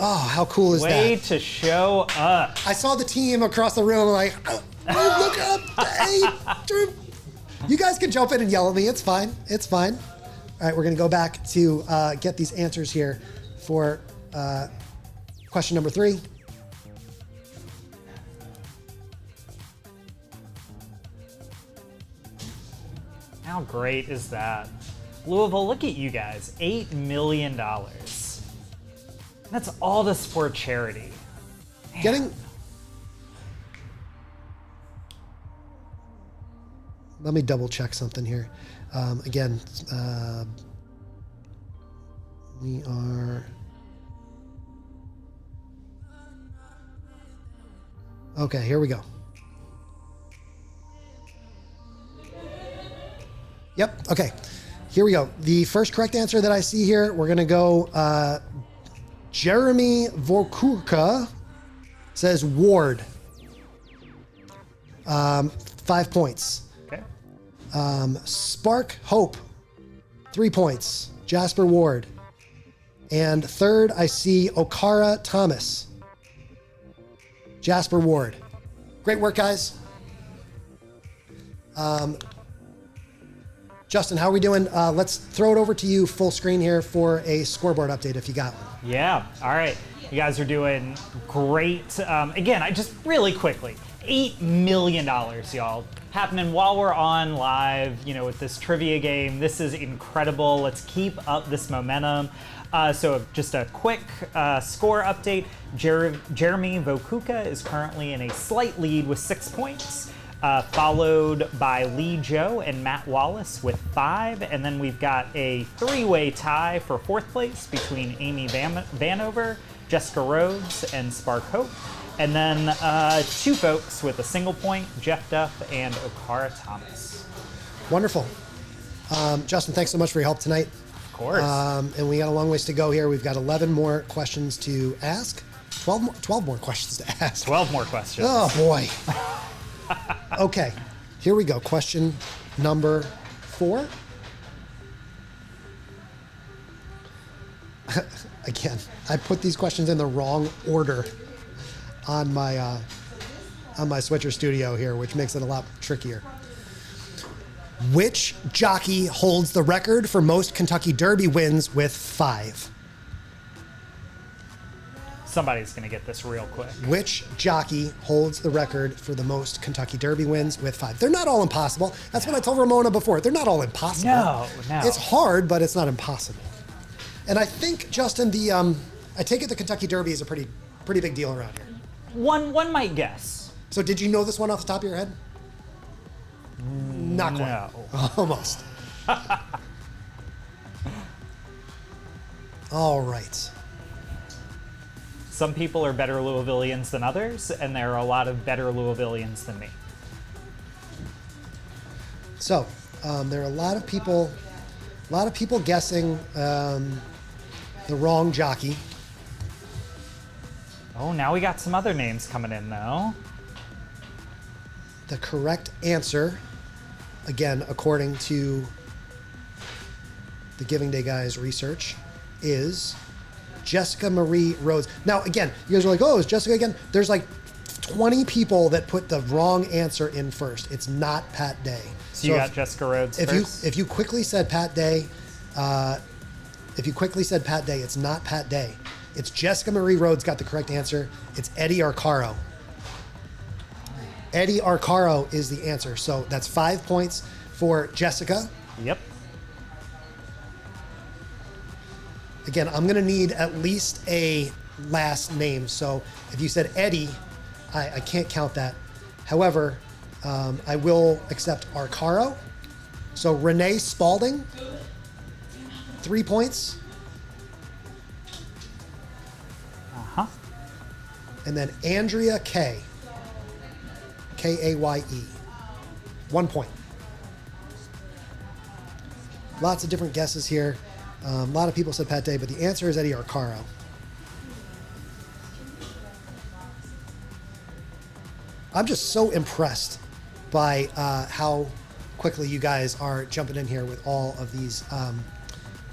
Oh, how cool is Way that? to show up. I saw the team across the room like, oh, look up, hey, you guys can jump in and yell at me. It's fine. It's fine. All right, we're going to go back to get these answers here for question number 3. How great is that? Louisville, look at you guys, $8 million. That's all to support charity. Getting. Let me double check something here. Again, we are. Okay, here we go. Yep, okay. Here we go. The first correct answer that I see here, we're going to go Jeremy Vokurka says Ward. 5 points. Okay. Spark Hope, 3 points. Jasper Ward. And third, I see Okara Thomas. Jasper Ward. Great work, guys. Justin, how are we doing? Let's throw it over to you full screen here for a scoreboard update if you got one. Yeah, all right. You guys are doing great. Again, I just really quickly, $8 million, y'all. Happening while we're on live, with this trivia game. This is incredible. Let's keep up this momentum. So just a quick score update. Jeremy Vokuka is currently in a slight lead with 6 points. Followed by Lee Joe and Matt Wallace with 5. And then we've got a 3-way tie for 4th place between Amy Vanover, Jessica Rhodes, and Spark Hope. And then 2 folks with a single point, Jeff Duff and Okara Thomas. Wonderful. Justin, thanks so much for your help tonight. Of course. And we got a long ways to go here. We've got 11 more questions to ask. 12 more questions to ask. 12 more questions. Oh, boy. Okay, here we go. Question number 4. Again, I put these questions in the wrong order on my Switcher Studio here, which makes it a lot trickier. Which jockey holds the record for most Kentucky Derby wins with 5? Somebody's going to get this real quick. Which jockey holds the record for the most Kentucky Derby wins with 5? They're not all impossible. That's what I told Ramona before. They're not all impossible. No. It's hard, but it's not impossible. And I think, Justin, I take it the Kentucky Derby is a pretty big deal around here. One might guess. So did you know this one off the top of your head? Not quite. No. Almost. All right. Some people are better Louisvillians than others, and there are a lot of better Louisvillians than me. So there are a lot of people guessing the wrong jockey. Oh, now we got some other names coming in, though. The correct answer, again, according to the Giving Day Guys research, is Jessica Marie Rhodes. Now, again, you guys are like, oh, is Jessica again? There's like 20 people that put the wrong answer in first. It's not Pat Day. So you got Jessica Rhodes first? If you quickly said Pat Day, it's not Pat Day. It's Jessica Marie Rhodes got the correct answer. It's Eddie Arcaro. Eddie Arcaro is the answer. So that's 5 points for Jessica. Yep. Again, I'm going to need at least a last name. So if you said Eddie, I can't count that. However, I will accept Arcaro. So Renee Spalding, 3 points. Uh-huh. And then Andrea Kay, K-A-Y-E, 1 point. Lots of different guesses here. A lot of people said Pat Day, but the answer is Eddie Arcaro. I'm just so impressed by how quickly you guys are jumping in here with all of these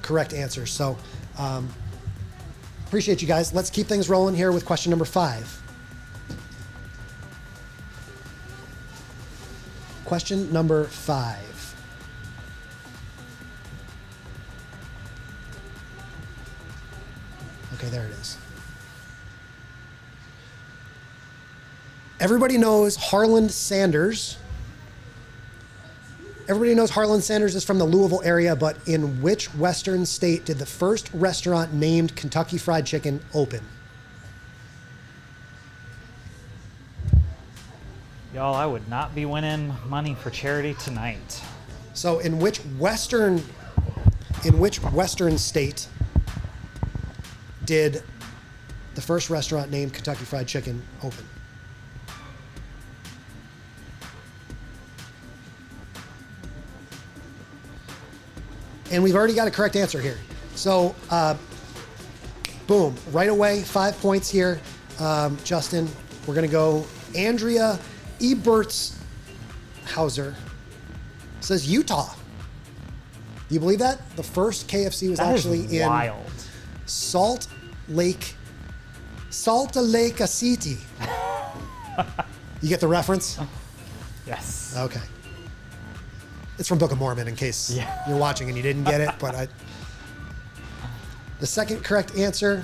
correct answers. So appreciate you guys. Let's keep things rolling here with question number 5. Question number 5. Okay, there it is. Everybody knows Harland Sanders. Everybody knows Harlan Sanders is from the Louisville area, but in which western state did the first restaurant named Kentucky Fried Chicken open? Y'all, I would not be winning money for charity tonight. So in which western state did the first restaurant named Kentucky Fried Chicken open? And we've already got a correct answer here. So, boom, right away, 5 points here. Justin, we're going to go Andrea Ebertshauser says Utah. Do you believe that? The first KFC was That actually is in wild. Salt Lake City. You get the reference? Yes. Okay. It's from Book of Mormon in case you're watching and you didn't get it, but the second correct answer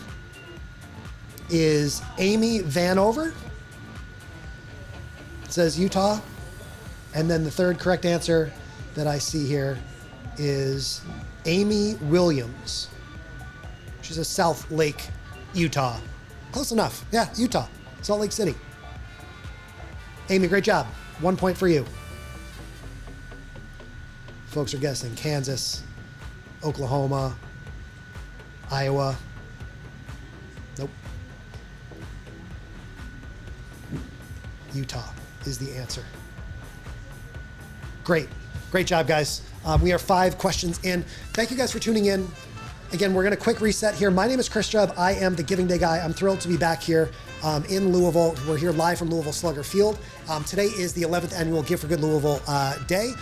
is Amy Vanover. It says Utah. And then the third correct answer that I see here is Amy Williams. She says South Lake, Utah. Close enough. Yeah, Utah. Salt Lake City. Amy, great job. 1 point for you. Folks are guessing Kansas, Oklahoma, Iowa. Nope. Utah is the answer. Great. Great job, guys. We are 5 questions in. Thank you guys for tuning in. Again, we're going to quick reset here. My name is Chris Chubb. I am the Giving Day guy. I'm thrilled to be back here in Louisville. We're here live from Louisville Slugger Field. Today is the 11th annual Give for Good Louisville Day.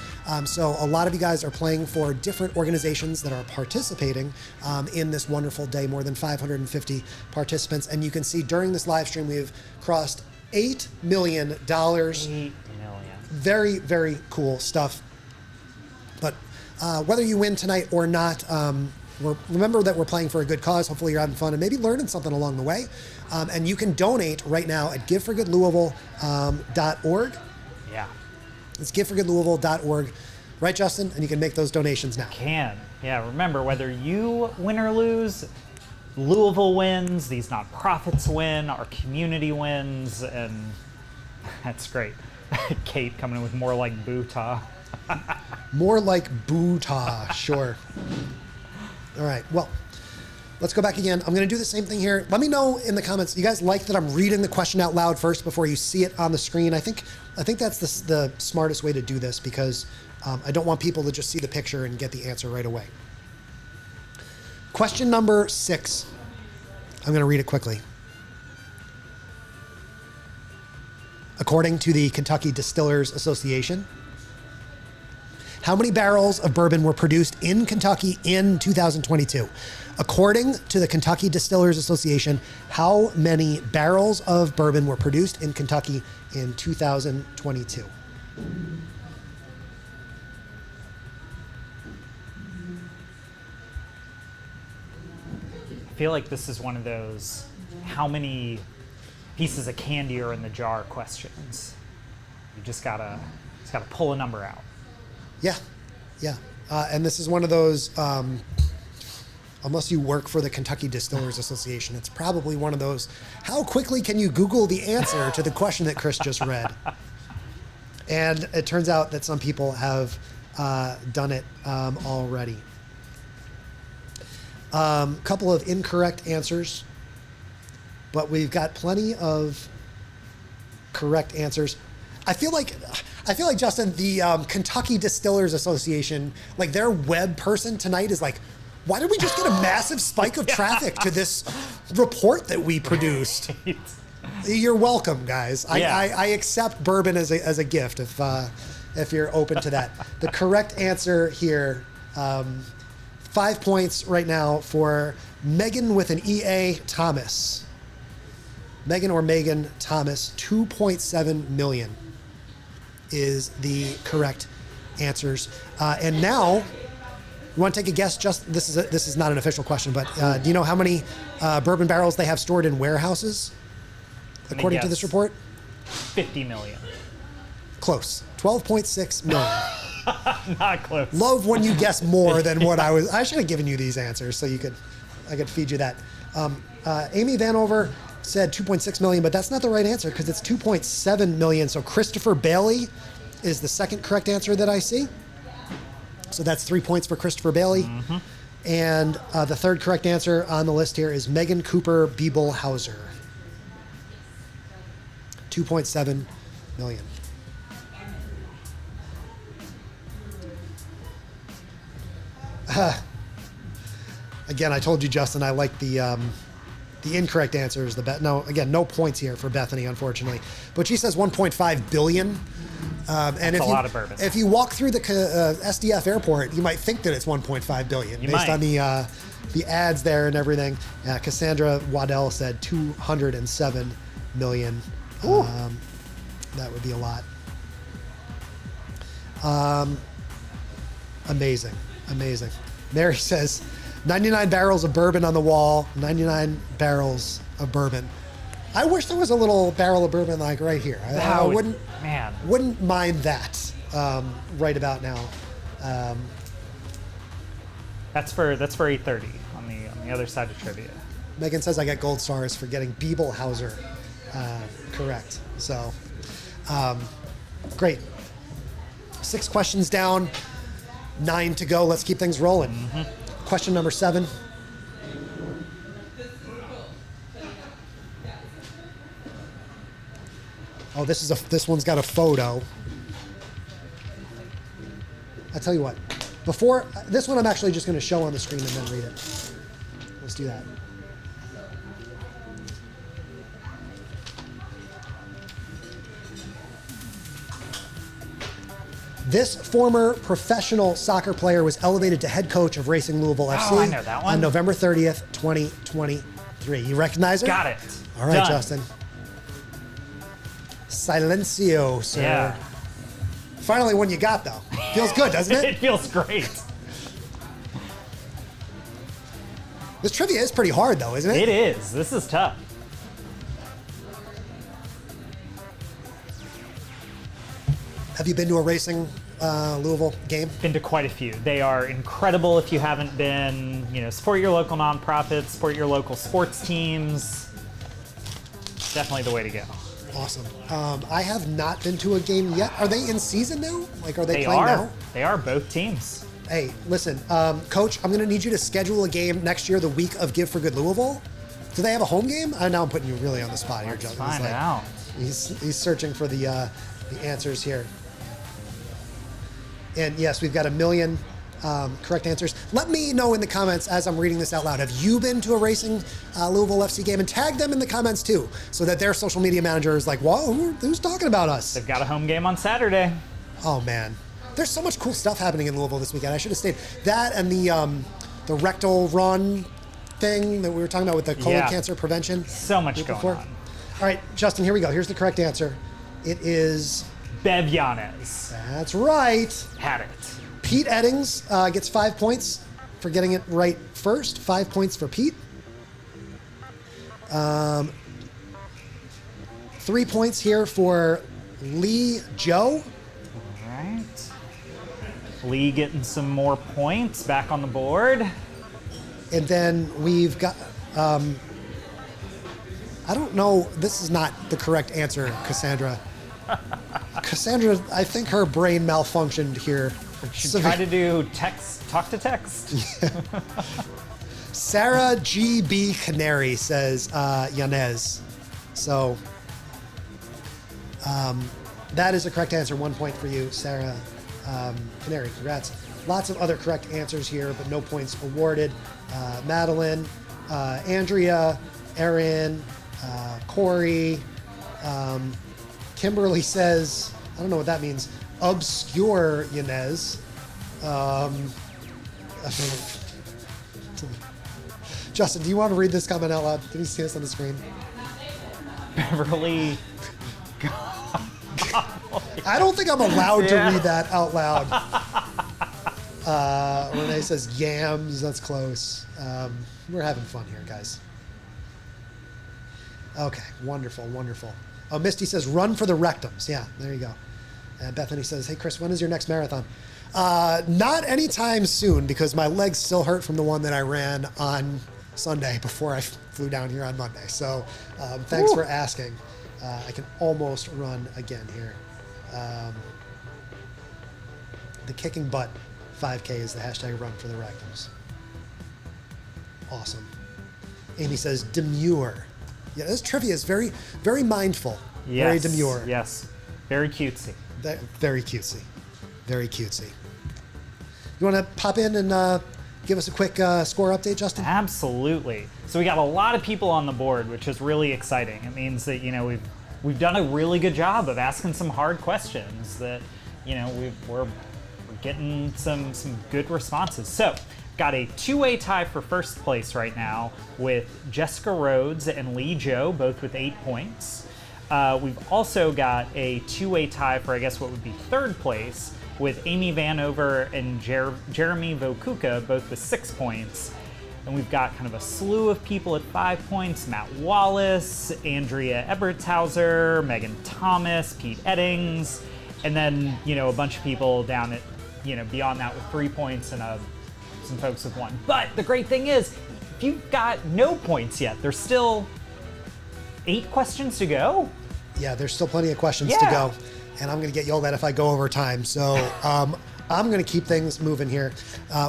So a lot of you guys are playing for different organizations that are participating in this wonderful day, more than 550 participants. And you can see during this live stream, we've crossed $8 million. $8 million. Very, very cool stuff. But whether you win tonight or not, remember that we're playing for a good cause. Hopefully you're having fun and maybe learning something along the way. And you can donate right now at giveforgoodlouisville.org. Yeah. It's giveforgoodlouisville.org. Right, Justin? And you can make those donations now. Yeah, remember, whether you win or lose, Louisville wins, these nonprofits win, our community wins, and that's great. Kate coming in with more like Bootah. More like Bootah, sure. All right, well, let's go back again. I'm going to do the same thing here. Let me know in the comments. You guys like that I'm reading the question out loud first before you see it on the screen? I think that's the smartest way to do this because I don't want people to just see the picture and get the answer right away. Question number 6. I'm going to read it quickly. According to the Kentucky Distillers Association, how many barrels of bourbon were produced in Kentucky in 2022? According to the Kentucky Distillers Association, how many barrels of bourbon were produced in Kentucky in 2022? I feel like this is one of those how many pieces of candy are in the jar questions. You just gotta pull a number out. Yeah. And this is one of those, unless you work for the Kentucky Distillers Association, it's probably one of those, how quickly can you Google the answer to the question that Chris just read? And it turns out that some people have done it already. Couple of incorrect answers, but we've got plenty of correct answers. I feel like Justin, the Kentucky Distillers Association, like their web person tonight is like, why did we just get a massive spike of traffic to this report that we produced? You're welcome, guys. Yeah. I accept bourbon as a gift if you're open to that. The correct answer here, 5 points right now for Megan with an EA Thomas. Megan or Megan Thomas, 2.7 million is the correct answers. And now, you want to take a guess? Just this is not an official question, but do you know how many bourbon barrels they have stored in warehouses, according to this report? 50 million. Close. 12.6 million. Not close. Love when you guess more than what I was. I should have given you these answers so I could feed you that. Amy Vanover said 2.6 million, but that's not the right answer because it's 2.7 million. So Christopher Bailey is the second correct answer that I see. So that's 3 points for Christopher Bailey. And the third correct answer on the list here is Megan Cooper Biebelhauser. 2.7 million. Again, I told you, Justin, I like the incorrect answer is the bet. No, again, no points here for Bethany, unfortunately. But she says 1.5 billion. And a lot of bourbon. If you walk through the SDF airport, you might think that it's 1.5 billion based on the ads there and everything. Cassandra Waddell said 207 million. That would be a lot. Amazing. Mary says 99 barrels of bourbon on the wall, 99 barrels of bourbon. I wish there was a little barrel of bourbon like right here. I wouldn't mind that right about now. That's for 8:30 on the other side of trivia. Megan says I got gold stars for getting Biebelhauser correct. So great. 6 questions down, 9 to go. Let's keep things rolling. Question number 7. Oh, this one's got a photo. I tell you what, before this one, I'm actually just going to show on the screen and then read it. Let's do that. This former professional soccer player was elevated to head coach of Racing Louisville FC I know that one. on November 30th, 2023. You recognize her? Got it. All right, Done. Justin. Silencio, sir. Yeah. Finally, one you got, though. Feels good, doesn't It it? feels great. This trivia is pretty hard, though, isn't it? It is. This is tough. Have you been to a Racing Louisville game? Been to quite a few. They are incredible. If you haven't been, support your local nonprofits, support your local sports teams. Definitely the way to go. Awesome. I have not been to a game yet. Are they in season now? Like, are they playing now? They are both teams. Hey, listen, Coach, I'm going to need you to schedule a game next year, the week of Give for Good Louisville. Do they have a home game? Now I'm putting you really on the spot here, Justin. Find out. He's searching for the answers here. And yes, we've got 1 million correct answers. Let me know in the comments as I'm reading this out loud. Have you been to a Racing Louisville FC game? And tag them in the comments too, so that their social media manager is like, whoa, who's talking about us? They've got a home game on Saturday. Oh man, there's so much cool stuff happening in Louisville this weekend. I should have stayed. That and the rectal run thing that we were talking about with the colon cancer prevention. So much going on. All right, Justin, here we go. Here's the correct answer. It is Bev Yanez. That's right. Had it. Pete Eddings gets 5 points for getting it right first. 5 points for Pete. 3 points here for Lee Joe. All right. Lee getting some more points back on the board. And then we've got, I don't know, this is not the correct answer, Cassandra. Cassandra, I think her brain malfunctioned here. Should try to do talk to text. Sarah G.B. Canary says Yanez. So that is a correct answer. 1 point for you, Sarah Canary. Congrats. Lots of other correct answers here, but no points awarded. Madeline, Andrea, Erin, Corey. Kimberly says, I don't know what that means, obscure Yanez. Justin, do you want to read this comment out loud? Can you see this on the screen? Beverly. I don't think I'm allowed to read that out loud. Renee says yams. That's close. We're having fun here, guys. Okay, wonderful, wonderful. Oh, Misty says run for the rectums. Yeah, there you go. And Bethany says, hey, Chris, when is your next marathon? Not anytime soon because my legs still hurt from the one that I ran on Sunday before I flew down here on Monday. So thanks for asking. I can almost run again here. The Kicking Butt 5K is the hashtag run for the rectums. Awesome. Amy says demure. Yeah, this trivia is very, very mindful. Yes, very demure. Yes. Very cutesy. Very cutesy. Very cutesy. You want to pop in and give us a quick score update, Justin? Absolutely. So we got a lot of people on the board, which is really exciting. It means that, you know, we've done a really good job of asking some hard questions that, you know, we're getting some good responses. So got a two-way tie for first place right now with Jessica Rhodes and Lee Joe, both with 8 points. We've also got a two-way tie for, I guess, what would be third place with Amy Vanover and Jeremy Vokuka, both with 6 points. And we've got kind of a slew of people at 5 points: Matt Wallace, Andrea Ebertshauser, Megan Thomas, Pete Eddings, and then, you know, a bunch of people down at, you know, beyond that with 3 points and some folks with 1. But the great thing is, if you've got no points yet, there's still 8 questions to go. Yeah, there's still plenty of questions to go. And I'm going to get yelled at if I go over time. So I'm going to keep things moving here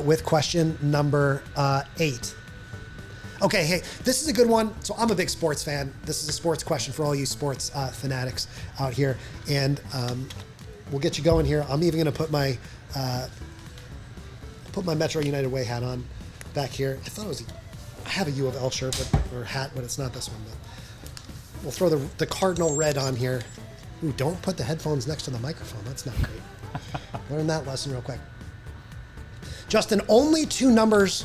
with question number 8. Okay, hey, this is a good one. So I'm a big sports fan. This is a sports question for all you sports fanatics out here. And we'll get you going here. I'm even going to put my Metro United Way hat on back here. I thought it was, I have a U of L shirt or hat, but it's not this one. But we'll throw the cardinal red on here. Ooh, don't put the headphones next to the microphone. That's not great. Learn that lesson real quick. Justin, only two numbers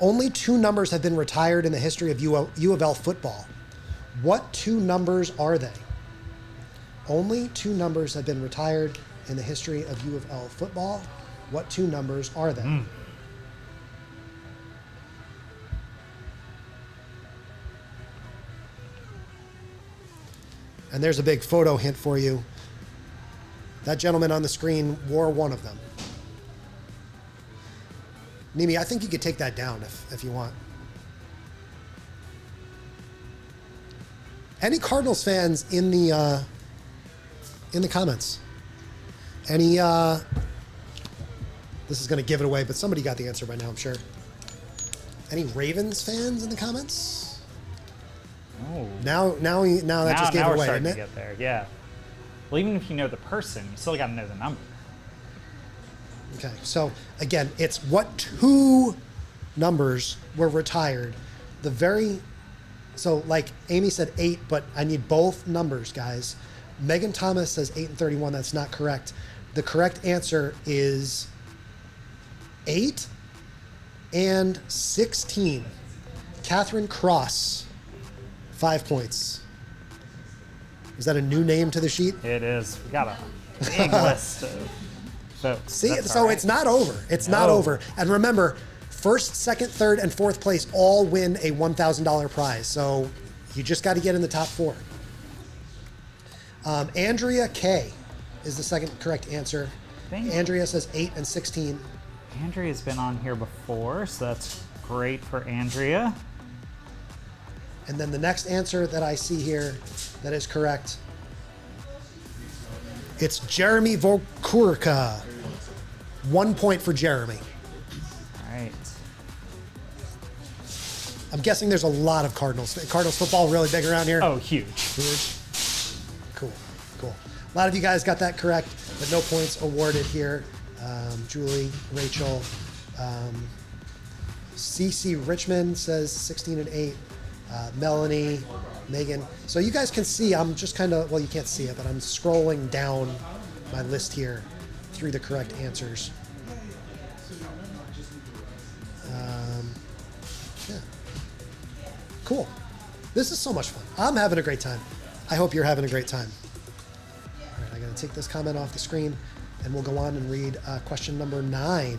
have been retired in the history of U of L football. What 2 numbers are they? Only 2 numbers have been retired in the history of U of L football. What 2 numbers are they? And there's a big photo hint for you. That gentleman on the screen wore one of them. Nimi, I think you could take that down if you want. Any Cardinals fans in the comments? Any? This is going to give it away, but somebody got the answer by now, I'm sure. Any Ravens fans in the comments? Oh. Now that just gave it we're away, starting didn't to it? get there. Yeah. Well, even if you know the person, you still got to know the number. Okay, so again, it's what 2 numbers were retired. So like Amy said 8, but I need both numbers, guys. Megan Thomas says 8 and 31. That's not correct. The correct answer is 8 and 16. Catherine Cross, 5 points. Is that a new name to the sheet? It is. We got a big list of folks. See, That's so all right. it's not over. It's not over. And remember, first, second, third, and fourth place all win a $1,000 prize. So you just got to get in the top 4. Andrea K is the second correct answer. Andrea says 8 and 16. Andrea's been on here before, so that's great for Andrea. And then the next answer that I see here that is correct, it's Jeremy Vokurka. 1 point for Jeremy. All right. I'm guessing there's a lot of Cardinals football really big around here. Oh, huge. Huge. Cool. A lot of you guys got that correct, but no points awarded here. Julie, Rachel, CC Richmond says 16 and 8. Melanie, Megan. So you guys can see, I'm just kind of, well, you can't see it, but I'm scrolling down my list here through the correct answers. Yeah. Cool. This is so much fun. I'm having a great time. I hope you're having a great time. All right, I'm going to take this comment off the screen and we'll go on and read question number 9.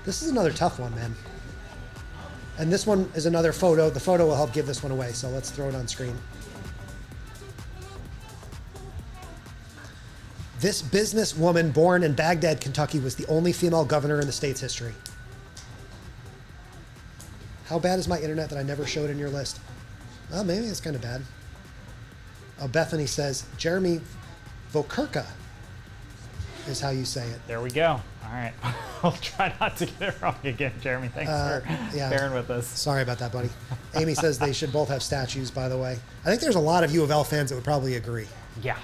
This is another tough one, man. And this one is another photo. The photo will help give this one away, so let's throw it on screen. This businesswoman born in Baghdad, Kentucky, was the only female governor in the state's history. How bad is my internet that I never showed in your list? Oh, maybe it's kind of bad. Oh, Bethany says Jeremy Vokurka is how you say it. There we go. All right. I'll try not to get it wrong again, Jeremy. Thanks for yeah. bearing with us. Sorry about that, buddy. Amy says they should both have statues, by the way. I think there's a lot of U of L fans that would probably agree. Yeah,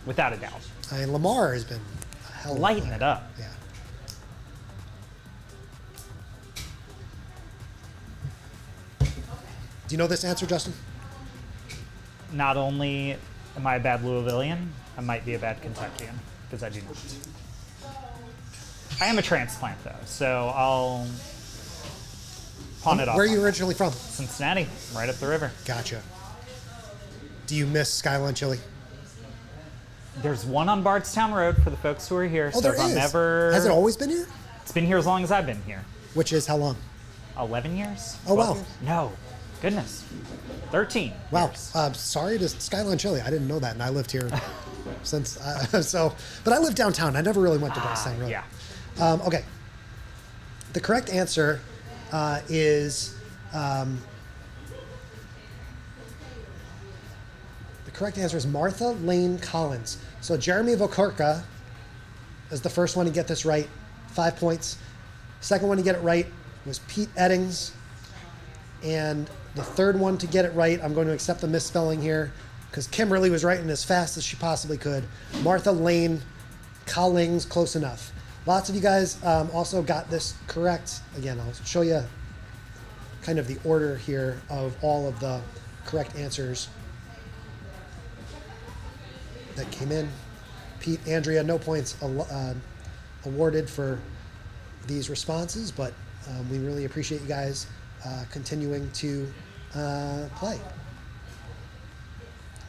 without a doubt. I mean, Lamar has been a hell of a Lighten player. it up. Yeah. Do you know this answer, Justin? Not only am I a bad Louisvillian, I might be a bad Kentuckian, because I do not. I am a transplant, though, so I'll pawn it off. Where are you on originally from? Cincinnati, right up the river. Gotcha. Do you miss Skyline Chili? There's one on Bardstown Road for the folks who are here. Oh, so there if I'm is. ever, Has it always been here? It's been here as long as I've been here. Which is how long? 11 years? Oh, 12 wow. years? No, goodness, 13. Wow. years. Sorry to Skyline Chili. I didn't know that, and I lived here since. But I lived downtown. I never really went to Bardstown Road. Yeah. Okay. The correct answer is Martha Lane Collins. So Jeremy Vokurka is the first one to get this right, 5 points. Second one to get it right was Pete Eddings. And the third one to get it right, I'm going to accept the misspelling here because Kimberly was writing as fast as she possibly could. Martha Lane Collins, close enough. Lots of you guys also got this correct. Again, I'll show you kind of the order here of all of the correct answers that came in. Pete, Andrea, no points awarded for these responses, but we really appreciate you guys continuing to play.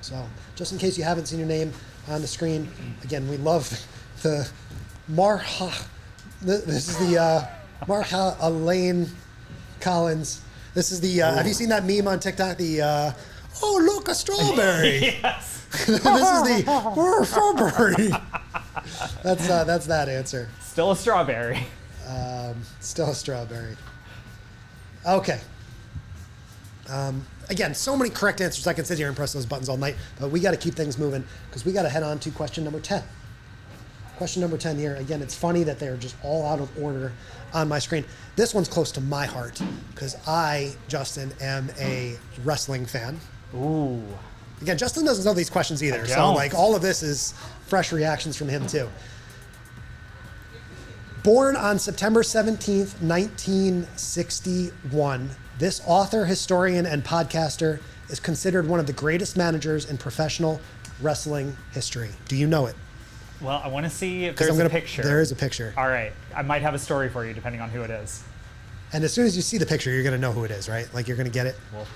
So, just in case you haven't seen your name on the screen, again, we love the Marha. This is the Marha Elaine Collins. This is the. Have you seen that meme on TikTok? The oh look, a strawberry. Yes. This is the strawberry. That's that answer. Still a strawberry. Still a strawberry. Okay. Again, so many correct answers. I can sit here and press those buttons all night, but we got to keep things moving because we got to head on to question number 10. Question number 10 here. Again, it's funny that they're just all out of order on my screen. This one's close to my heart because I, Justin, am a wrestling fan. Ooh. Again, Justin doesn't know these questions either, so don't. like all of this is fresh reactions from him too. Born on September 17th, 1961, this author, historian, and podcaster is considered one of the greatest managers in professional wrestling history. Do you know it? Well, I want to see if 'Cause there's a picture. There is a picture. All right. I might have a story for you depending on who it is. And as soon as you see the picture, you're going to know who it is, right? Like you're going to get it. Well,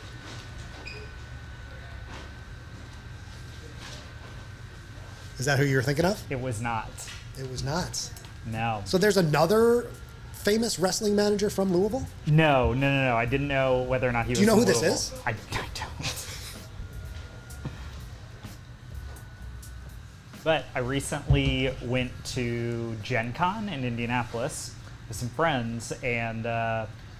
Is that who you were thinking of? it was not. It was not. No. So there's another famous wrestling manager from Louisville? No. I didn't know whether or not he was. you know from who this Louisville. is? I don't. But I recently went to Gen Con in Indianapolis with some friends, and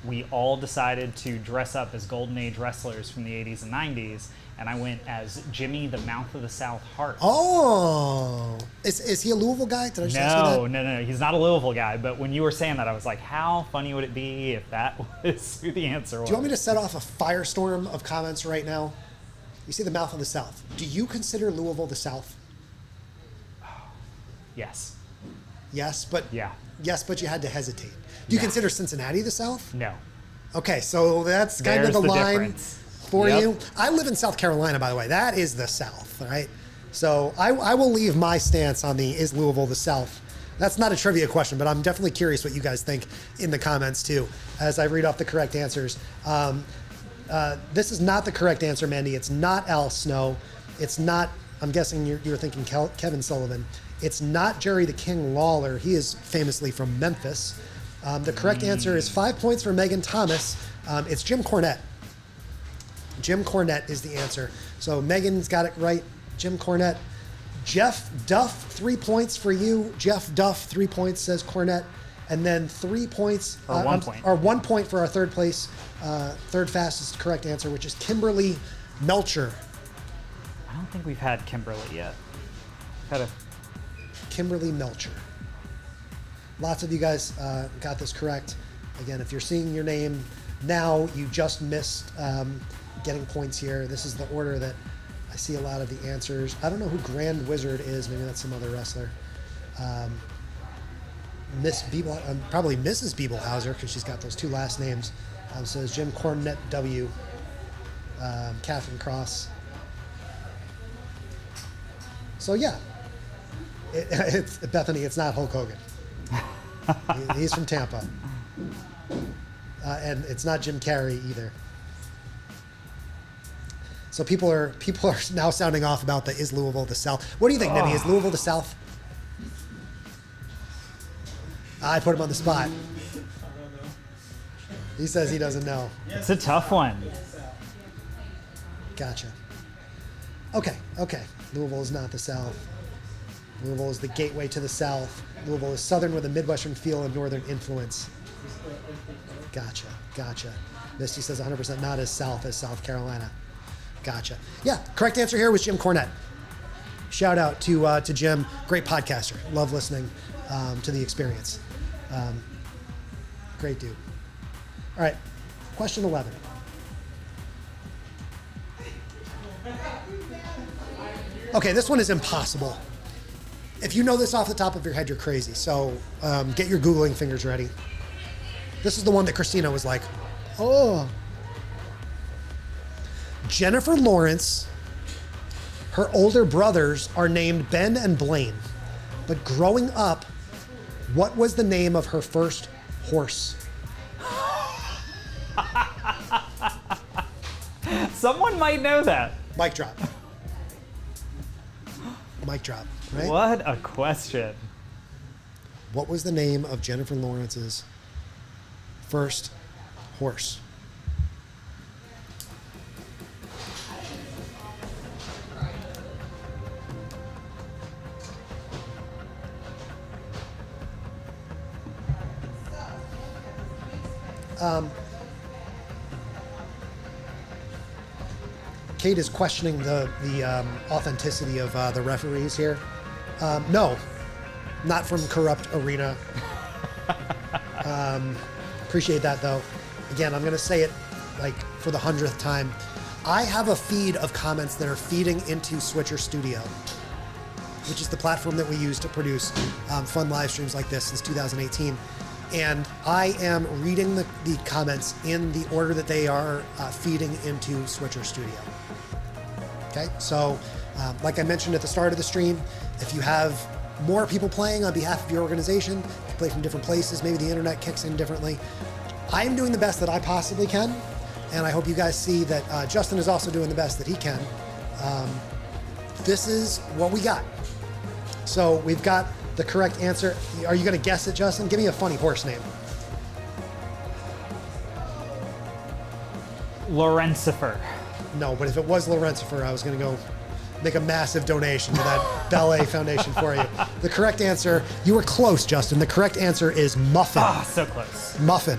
we all decided to dress up as Golden Age wrestlers from the 80s and 90s, and I went as Jimmy the Mouth of the South Hart. Oh, is he a Louisville guy? Did I just ask you that? No, he's not a Louisville guy, but when you were saying that, I was like, how funny would it be if that was who the answer was? Do you want me to set off a firestorm of comments right now? You see the Mouth of the South. Do you consider Louisville the South? Yes. Yes, but Yeah. Yes, but you had to hesitate. Do you Yeah. consider Cincinnati the South? No. Okay, so that's kind There's of the the line difference. for Yep. you. I live in South Carolina, by the way. That is the South, all right? So I will leave my stance on the is Louisville the South. That's not a trivia question, but I'm definitely curious what you guys think in the comments too, as I read off the correct answers. This is not the correct answer, Mandy. It's not Al Snow. It's not, I'm guessing you're thinking Kevin Sullivan. It's not Jerry the King Lawler. He is famously from Memphis. The correct answer is 5 points for Megan Thomas. It's Jim Cornette. Jim Cornette is the answer. So Megan's got it right. Jim Cornette. Jeff Duff, 3 points for you. Jeff Duff, 3 points, says Cornette. And then 3 points. Or 1 point. Or 1 point for our third place, third fastest correct answer, which is Kimberly Melcher. I don't think we've had Kimberly yet. Had a Kimberly Melcher. Lots of you guys got this correct. Again, if you're seeing your name now, you just missed getting points here. This is the order that I see a lot of the answers. I don't know who Grand Wizard is. Maybe that's some other wrestler. Miss Beeble, probably Mrs. Beeblehauser, because she's got those 2 last names. So is Jim Cornette W. Catherine Cross. So yeah, it's Bethany. It's not Hulk Hogan. He's from Tampa, and it's not Jim Carrey either. So people are now sounding off about the is Louisville the South. What do you think, Nibby? Is Louisville the South? I put him on the spot. He says he doesn't know. It's a tough one. Gotcha. Okay. Louisville is not the South. Louisville is the gateway to the South. Louisville is Southern with a Midwestern feel and Northern influence. Gotcha. Misty says 100% not as South as South Carolina. Gotcha. Yeah, correct answer here was Jim Cornette. Shout out to Jim, great podcaster. Love listening to The Experience. Great dude. All right, question 11. Okay, this one is impossible. If you know this off the top of your head, you're crazy. So get your Googling fingers ready. This is the one that Christina was like, oh. Jennifer Lawrence, her older brothers are named Ben and Blaine. But growing up, what was the name of her first horse? Someone might know that. Mic drop. Mic drop, right? What a question. What was the name of Jennifer Lawrence's first horse? Kate is questioning the authenticity of the referees here. No, not from Corrupt Arena. Appreciate that though. Again, I'm gonna say it like for the 100th time. I have a feed of comments that are feeding into Switcher Studio, which is the platform that we use to produce fun live streams like this since 2018. And I am reading the comments in the order that they are feeding into Switcher Studio. Okay, so like I mentioned at the start of the stream, if you have more people playing on behalf of your organization, if you play from different places, maybe the internet kicks in differently, I am doing the best that I possibly can, and I hope you guys see that Justin is also doing the best that he can. This is what we got. So we've got the correct answer. Are you going to guess it, Justin? Give me a funny horse name. Lorencifer. No, but if it was Lorencifer, I was going to go make a massive donation to that ballet foundation for you. The correct answer, you were close, Justin. The correct answer is Muffin. Ah, so close. Muffin.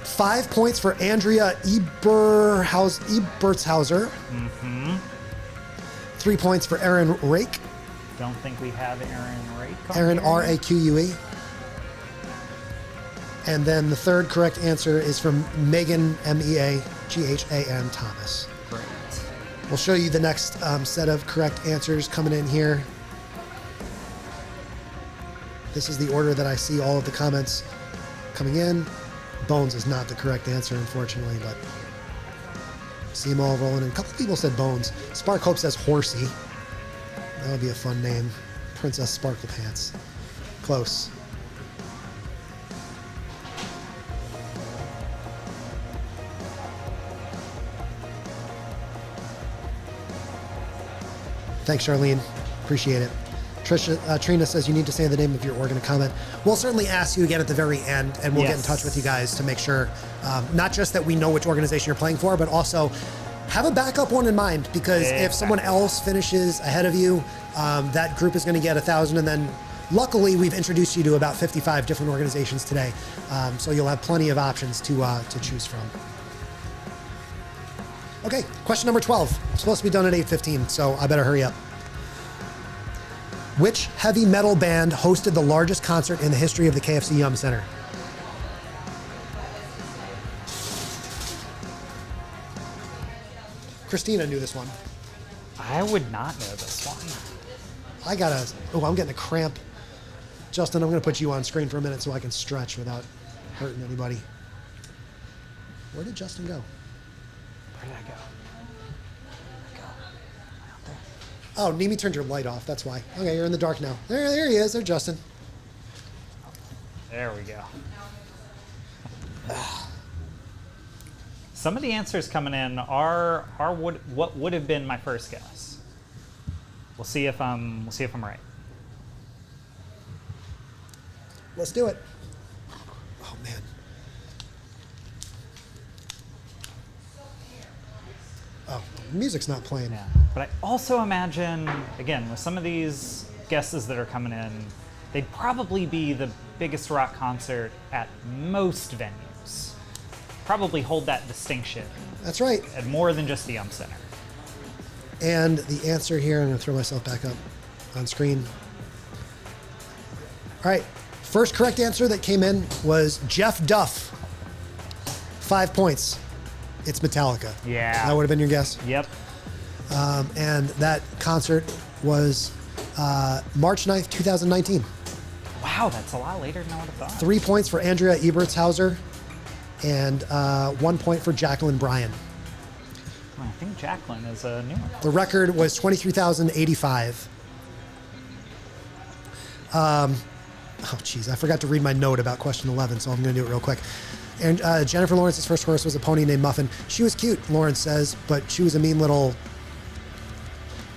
5 points for Andrea Ebertshauser. 3 points for Aaron Rake. Don't think we have Aaron Rake. Aaron R-A-Q-U-E. And then the third correct answer is from Megan, M-E-A-G-H-A-N Thomas. Great. We'll show you the next set of correct answers coming in here. This is the order that I see all of the comments coming in. Bones is not the correct answer, unfortunately, but see them all rolling in. A couple people said Bones. Spark Hope says Horsey. That would be a fun name. Princess Sparkle Pants. Close. Thanks, Charlene. Appreciate it. Trina says you need to say the name of your organ in a comment. We'll certainly ask you again at the very end, and we'll get in touch with you guys to make sure, not just that we know which organization you're playing for, but also have a backup one in mind, because if someone else finishes ahead of you, that group is going to get 1,000, and then luckily we've introduced you to about 55 different organizations today, so you'll have plenty of options to choose from. Okay, question number 12. It's supposed to be done at 8:15, so I better hurry up. Which heavy metal band hosted the largest concert in the history of the KFC Yum Center? Christina knew this one. I would not know this one. I'm getting a cramp. Justin, I'm gonna put you on screen for a minute so I can stretch without hurting anybody. Where did Justin go? Where did I go? Oh, Nimi turned your light off, that's why. Okay, you're in the dark now. There he is, there's Justin. There we go. Some of the answers coming in are what would have been my first guess. We'll see if I'm right. Let's do it. Oh man. Oh, music's not playing. Yeah. But I also imagine, again, with some of these guesses that are coming in, they'd probably be the biggest rock concert at most venues. Probably hold that distinction That's right. at more than just the Yum Center. And the answer here, I'm gonna throw myself back up on screen. All right, first correct answer that came in was Jeff Duff. 5 points. It's Metallica. Yeah. That would have been your guess. Yep. And that concert was March 9th, 2019. Wow, that's a lot later than I would have thought. 3 points for Andrea Ebertshauser and 1 point for Jacqueline Bryan. I think Jacqueline is a new one. The record was 23,085. Oh, geez, I forgot to read my note about question 11, so I'm going to do it real quick. And Jennifer Lawrence's first horse was a pony named Muffin. She was cute, Lawrence says, but she was a mean little...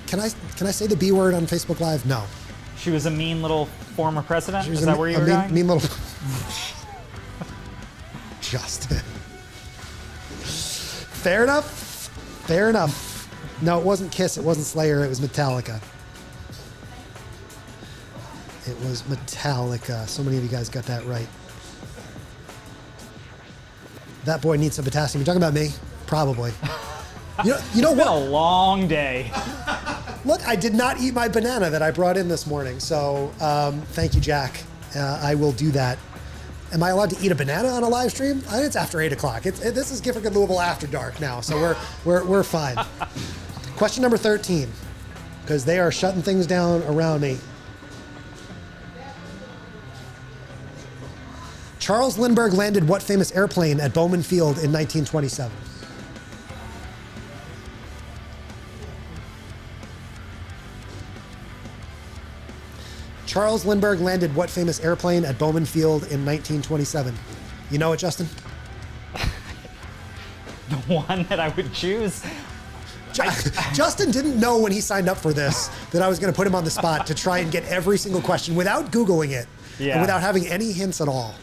Can I say the B word on Facebook Live? No. She was a mean little former president? She was Is that where you were going? mean little... Justin. Fair enough. Fair enough. No, it wasn't Kiss. It wasn't Slayer. It was Metallica. It was Metallica. So many of you guys got that right. That boy needs some potassium. You're talking about me? Probably. You know It's been what? a long day. Look, I did not eat my banana that I brought in this morning. So thank you, Jack. I will do that. Am I allowed to eat a banana on a live stream? It's after 8 o'clock. This is Gifford Louisville After Dark now, so we're fine. Question number 13, because they are shutting things down around me. Charles Lindbergh landed what famous airplane at Bowman Field in 1927? Charles Lindbergh landed what famous airplane at Bowman Field in 1927? You know it, Justin? The one that I would choose. Justin didn't know when he signed up for this that I was going to put him on the spot to try and get every single question without Googling it and without having any hints at all.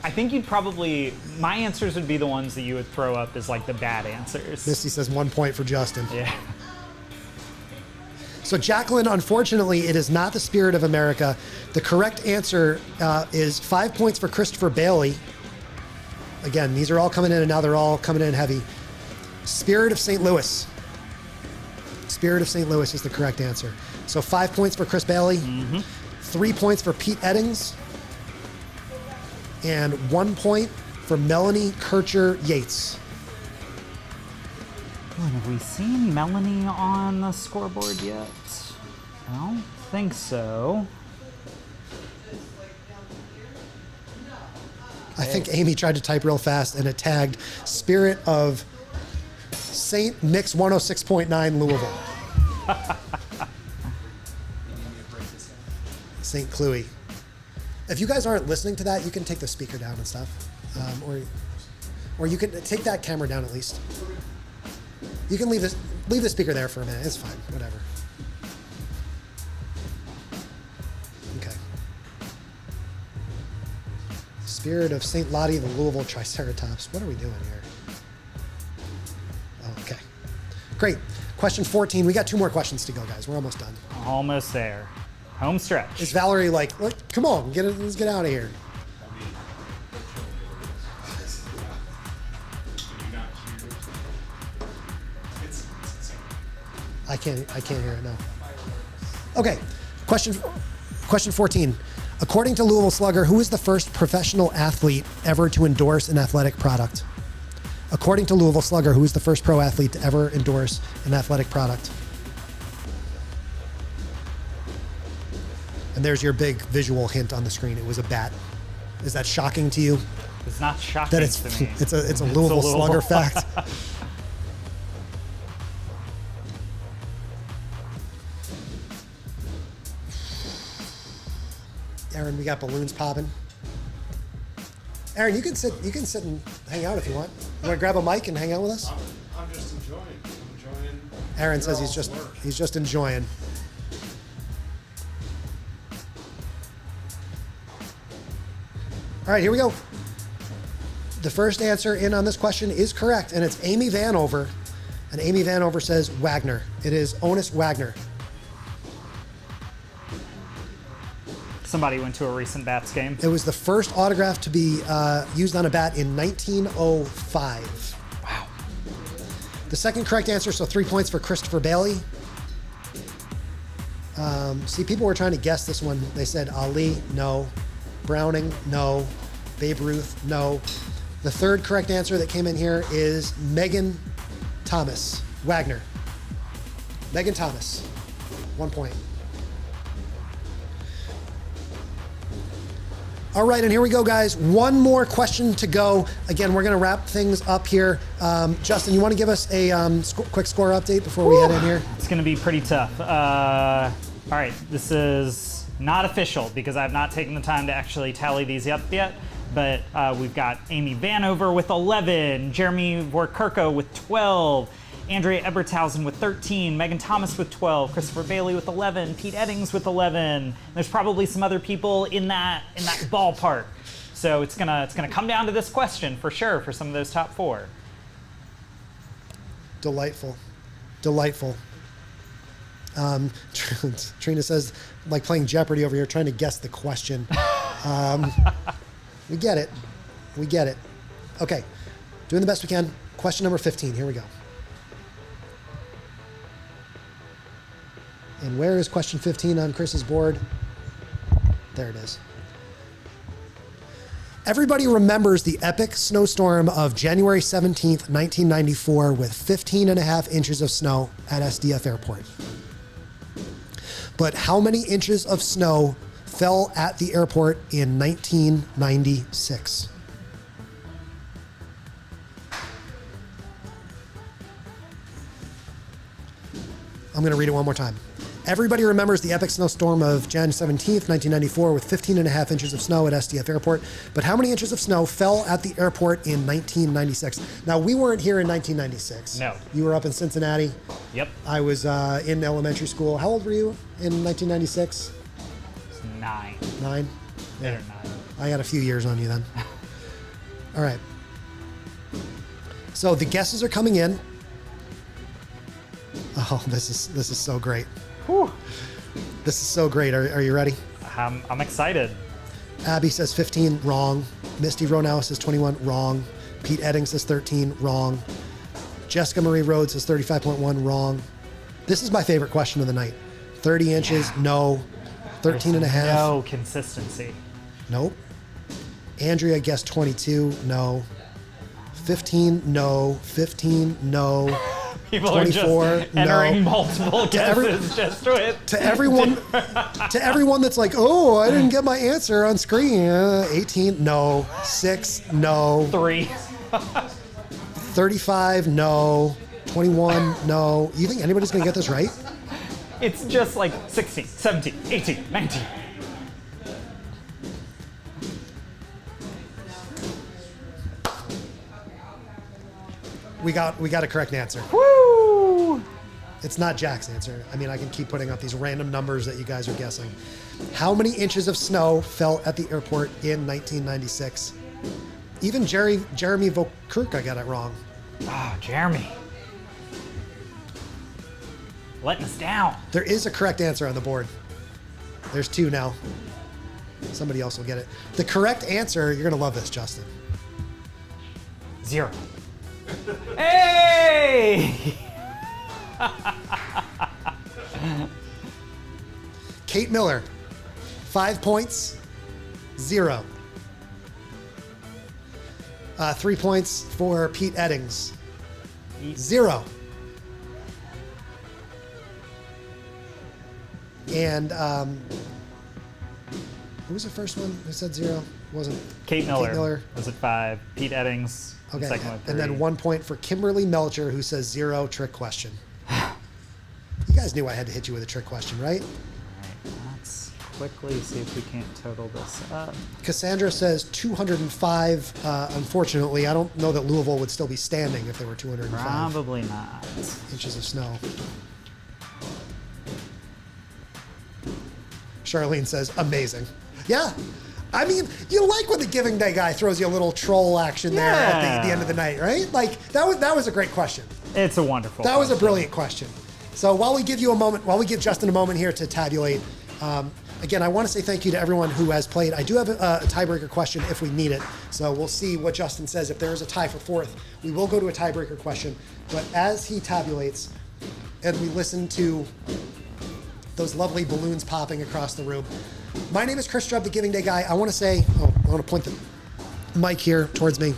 I think you'd probably, my answers would be the ones that you would throw up as like the bad answers. Misty says 1 point for Justin. Yeah. So Jacqueline, unfortunately, it is not the Spirit of America. The correct answer is 5 points for Christopher Bailey. Again, these are all coming in and now they're all coming in heavy. Spirit of St. Louis. Spirit of St. Louis is the correct answer. So 5 points for Chris Bailey, 3 points for Pete Eddings, and 1 point for Melanie Kircher Yates. Have we seen Melanie on the scoreboard yet? I don't think so. I think Amy tried to type real fast and it tagged Spirit of St. Nick's 106.9 Louisville. St. Clouis. If you guys aren't listening to that, you can take the speaker down and stuff. Or you can take that camera down at least. You can leave the speaker there for a minute. It's fine, whatever. Okay. Spirit of St. Lottie, the Louisville Triceratops. What are we doing here? Great. Question 14. We got 2 more questions to go, guys. We're almost done. Almost there. Home stretch. Is Valerie like, look, come on, let's get out of here. I can't hear it now. Okay. Question 14. According to Louisville Slugger, who is the first professional athlete ever to endorse an athletic product? According to Louisville Slugger, who is the first pro athlete to ever endorse an athletic product? And there's your big visual hint on the screen. It was a bat. Is that shocking to you? It's not shocking That it's to me. it's a Louisville Slugger fact. Aaron, we got balloons popping. Aaron, you can sit and hang out if you want. You want to grab a mic and hang out with us? I'm just enjoying. Aaron says he's just enjoying. All right, here we go. The first answer in on this question is correct, and it's Amy Vanover. And Amy Vanover says Wagner. It is Honus Wagner. Somebody went to a recent Bats game. It was the first autograph to be used on a bat in 1905. Wow. The second correct answer, so 3 points for Christopher Bailey. See, people were trying to guess this one. They said Ali, no. Browning, no. Babe Ruth, no. The third correct answer that came in here is Megan Thomas Wagner. Megan Thomas, 1 point. All right, and here we go, guys. One more question to go. Again, we're going to wrap things up here. Justin, you want to give us a quick score update before we head in here? It's going to be pretty tough. All right, this is not official because I've not taken the time to actually tally these up yet. But we've got Amy Vanover with 11, Jeremy Vorkurko with 12, Andrea Ebertshausen with 13, Megan Thomas with 12, Christopher Bailey with 11, Pete Eddings with 11. There's probably some other people in that ballpark. So it's gonna come down to this question for sure for some of those top 4. Delightful. Trina says, like playing Jeopardy over here, trying to guess the question. We get it. Okay, doing the best we can. Question number 15, here we go. And where is question 15 on Chris's board? There it is. Everybody remembers the epic snowstorm of January 17th, 1994 with 15 and a half inches of snow at SDF Airport. But how many inches of snow fell at the airport in 1996? I'm going to read it one more time. Everybody remembers the epic snowstorm of Jan 17th, 1994 with 15 and a half inches of snow at SDF Airport. But how many inches of snow fell at the airport in 1996? Now, we weren't here in 1996. No. You were up in Cincinnati. Yep. I was in elementary school. How old were you in 1996? 9. 9? Yeah. 9. I got a few years on you then. All right. So the guesses are coming in. Oh, this is so great. Whew. This is so great. Are you ready? I'm excited. Abby says 15, wrong. Misty Ronau says 21, wrong. Pete Eddings says 13, wrong. Jessica Marie Rhodes says 35.1, wrong. This is my favorite question of the night. 30 inches, no. 13 and a half. No consistency. Nope. Andrea guessed 22, no. 15, no. 15, no. People 24, are just entering no. multiple guesses just with. To everyone that's like, oh, I didn't get my answer on screen. 18, no. 6, no. 3. 35, no. 21, no. You think anybody's gonna get this right? It's just like 16, 17, 18, 19. We got a correct answer. Woo! It's not Jack's answer. I mean, I can keep putting up these random numbers that you guys are guessing. How many inches of snow fell at the airport in 1996? Even Jeremy Vokurka got it wrong. Ah, Jeremy. letting us down. There is a correct answer on the board. There's 2 now. Somebody else will get it. The correct answer, you're going to love this, Justin. 0. Hey! Kate Miller, 5 points, 0. 3 points for Pete Eddings, 0. And who was the first one who said 0? Wasn't Kate Miller, Kate Miller. was at 5. Pete Eddings, Okay, second with 3. and then 1 point for Kimberly Melcher, who says 0 trick question. You guys knew I had to hit you with a trick question, right? All right, let's quickly see if we can't total this up. Cassandra says 205. Unfortunately, I don't know that Louisville would still be standing if there were 205 Probably not. inches of snow. Charlene says, amazing. Yeah. I mean, you like when the Giving Day guy throws you a little troll action there at the end of the night, right? Like, that was a great question. It's a wonderful That was a question. brilliant question. So while we give Justin a moment here to tabulate, again, I want to say thank you to everyone who has played. I do have a tiebreaker question if we need it. So we'll see what Justin says. If there is a tie for 4th, we will go to a tiebreaker question. But as he tabulates and we listen to those lovely balloons popping across the room, my name is Chris Strubb, the Giving Day guy. I want to point the mic here towards me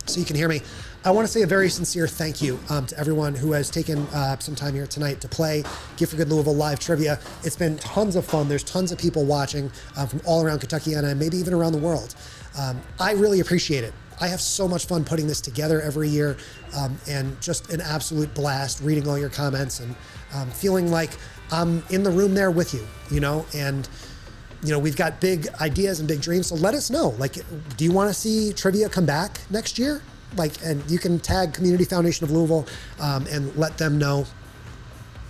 so you can hear me. I want to say a very sincere thank you to everyone who has taken some time here tonight to play Gift for Good Louisville live trivia. It's been tons of fun. There's tons of people watching from all around Kentucky and maybe even around the world. I really appreciate it. I have so much fun putting this together every year, and just an absolute blast reading all your comments and feeling like I'm in the room there with you, and we've got big ideas and big dreams. So let us know, do you want to see trivia come back next year? And you can tag Community Foundation of Louisville and let them know.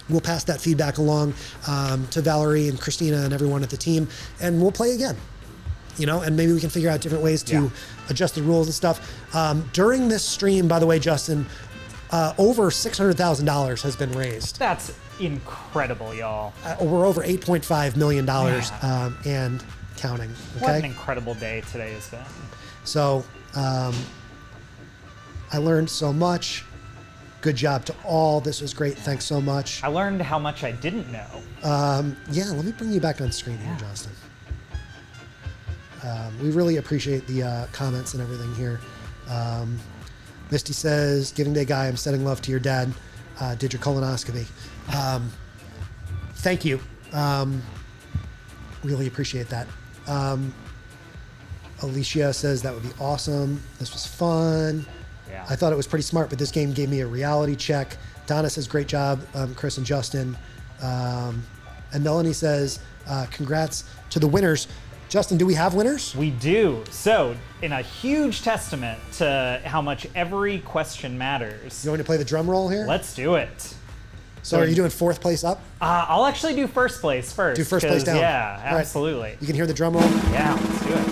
We'll pass that feedback along to Valerie and Christina and everyone at the team, and we'll play again. And maybe we can figure out different ways to adjust the rules and stuff. During this stream, by the way, Justin, over $600,000 has been raised. That's incredible, y'all. We're over $8.5 million and counting. Okay? What an incredible day today has been. So I learned so much. Good job to all. This was great. Thanks so much. I learned how much I didn't know. Let me bring you back on screen here, Justin. We really appreciate the comments and everything here. Misty says, Giving Day guy, I'm sending love to your dad. Did your colonoscopy. Thank you. Really appreciate that. Alicia says that would be awesome. This was fun. Yeah. I thought it was pretty smart, but this game gave me a reality check. Donna says, great job, Chris and Justin. And Melanie says, congrats to the winners. Justin, do we have winners? We do. So, in a huge testament to how much every question matters, You want me to play the drum roll here? let's do it. So are you doing 4th place up? I'll actually do first place first. Do first place 'cause, down. Yeah, All right. absolutely. You can hear the drum roll? Yeah, let's do it.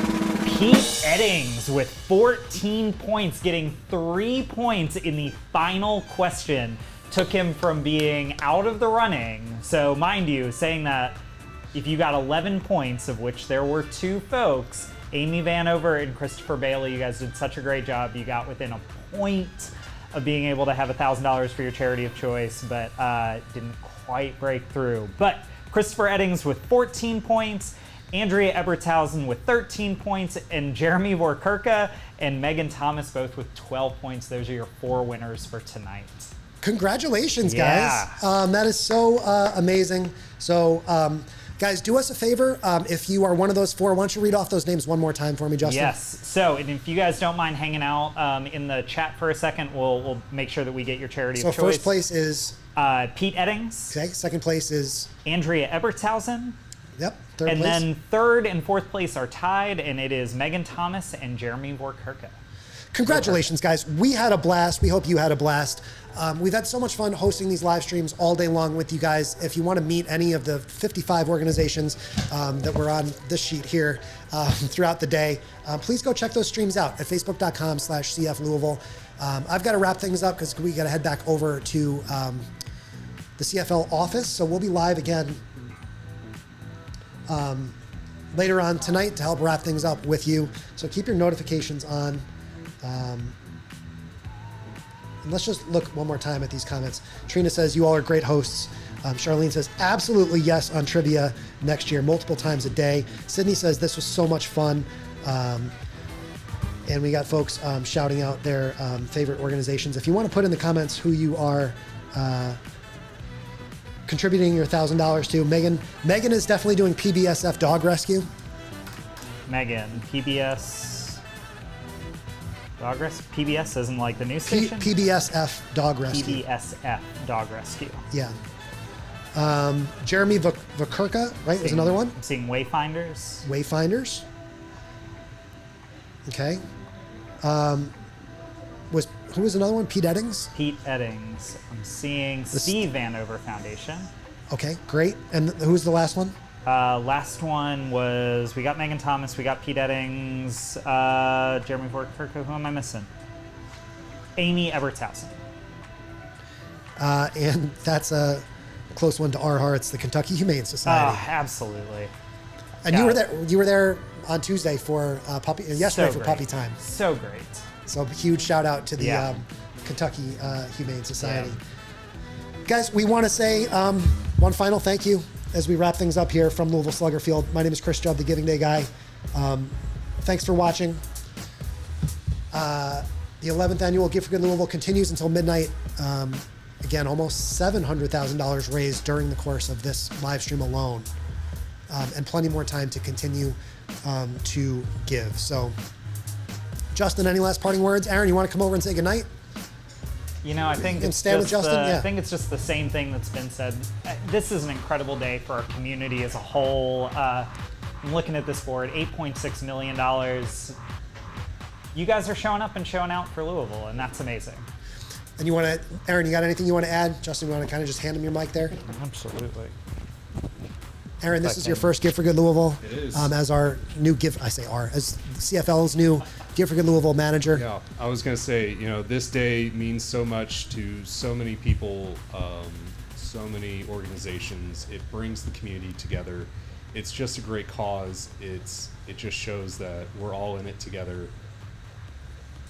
Pete Eddings with 14 points, getting 3 points in the final question, took him from being out of the running. So, mind you, saying that if you got 11 points, of which there were 2 folks, Amy Vanover and Christopher Bailey, you guys did such a great job. You got within a point of being able to have $1,000 for your charity of choice, but didn't quite break through. But Christopher Eddings with 14 points, Andrea Ebertshausen with 13 points, and Jeremy Vorkurka and Megan Thomas both with 12 points. Those are your 4 winners for tonight. Congratulations, Yeah. guys. That is so amazing. So, guys, do us a favor. If you are one of those 4, why don't you read off those names one more time for me, Justin? Yes. So, and if you guys don't mind hanging out in the chat for a second, we'll make sure that we get your charity So of choice. first place is, Pete Eddings, okay, second place is, Andrea Ebertshausen, yep, third and place. then 3rd and 4th place are tied, and it is Megan Thomas and Jeremy Vorkurka. Congratulations, guys. We had a blast. We hope you had a blast. We've had so much fun hosting these live streams all day long with you guys. If you want to meet any of the 55 organizations that were on this sheet here throughout the day, please go check those streams out at facebook.com/CF Louisville. I've got to wrap things up because we got to head back over to the CFL office. So we'll be live again later on tonight to help wrap things up with you. So keep your notifications on. And let's just look one more time at these comments. Trina says, you all are great hosts. Charlene says, absolutely yes on trivia next year, multiple times a day. Sydney says, this was so much fun. And we got folks shouting out their favorite organizations. If you want to put in the comments who you are contributing your $1,000 to, Megan is definitely doing PBSF Dog Rescue. Megan, PBS Dog Rescue? PBS isn't like the news station? PBSF Dog Rescue. PBSF Dog Rescue. Yeah. Jeremy Vakurka, right, was another one. I'm seeing Wayfinders. Wayfinders. Okay. Who was another one? Pete Eddings? Pete Eddings. I'm seeing Steve Vanover Foundation. Okay, great. And who's the last one? Last one was, we got Megan Thomas, we got Pete Eddings, Jeremy Vorkurka, who am I missing? Amy Ebertshausen. And that's a close one to our hearts, the Kentucky Humane Society. Oh, absolutely. And you were there on Tuesday for yesterday for Puppy Time. So great. So huge shout out to the Kentucky Humane Society. Guys, we want to say one final thank you as we wrap things up here from Louisville Slugger Field. My name is Chris Judd, the Giving Day guy. Thanks for watching. The 11th annual Gift for Good Louisville continues until midnight. Again, almost $700,000 raised during the course of this live stream alone, and plenty more time to continue to give. So, Justin, any last parting words? Aaron, you want to come over and say goodnight? You know, I think it's just I think it's just the same thing that's been said. This is an incredible day for our community as a whole. I'm looking at this board, $8.6 million. You guys are showing up and showing out for Louisville, and that's amazing. And you want to, Aaron, you got anything you want to add? Justin, you want to kind of just hand him your mic there? Absolutely. Aaron, this is your first Gift for Good Louisville. It is. As our new as CFL's new Gift for Good Louisville manager. Yeah, I was going to say, this day means so much to so many people, so many organizations. It brings the community together. It's just a great cause. It just shows that we're all in it together,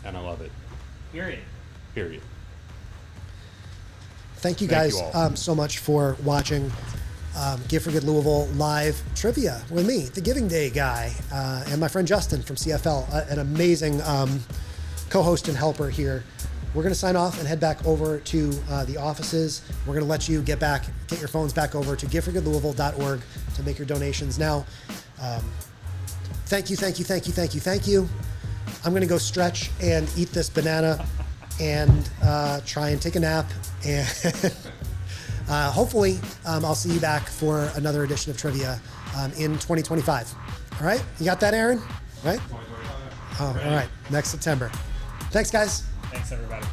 and I love it. Period. Thank you guys all. so much for watching Gift for Good Louisville live trivia with me, the Giving Day guy, and my friend Justin from CFL, an amazing co-host and helper here. We're going to sign off and head back over to the offices. We're going to let you get your phones back over to giftforgoodlouisville.org to make your donations. Now, thank you. I'm going to go stretch and eat this banana and try and take a nap. And hopefully, I'll see you back for another edition of Trivia in 2025. All right? You got that, Aaron? Right? Oh, all right. Next September. Thanks, guys. Thanks, everybody.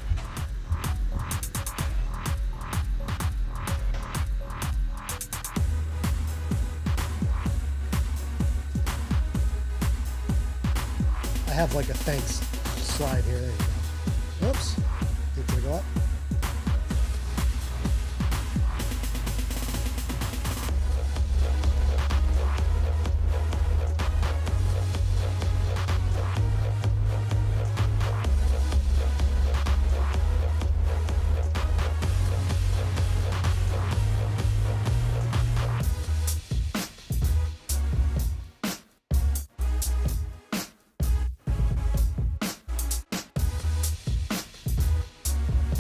I have like a thanks slide here. There you go. Oops. Did it go up?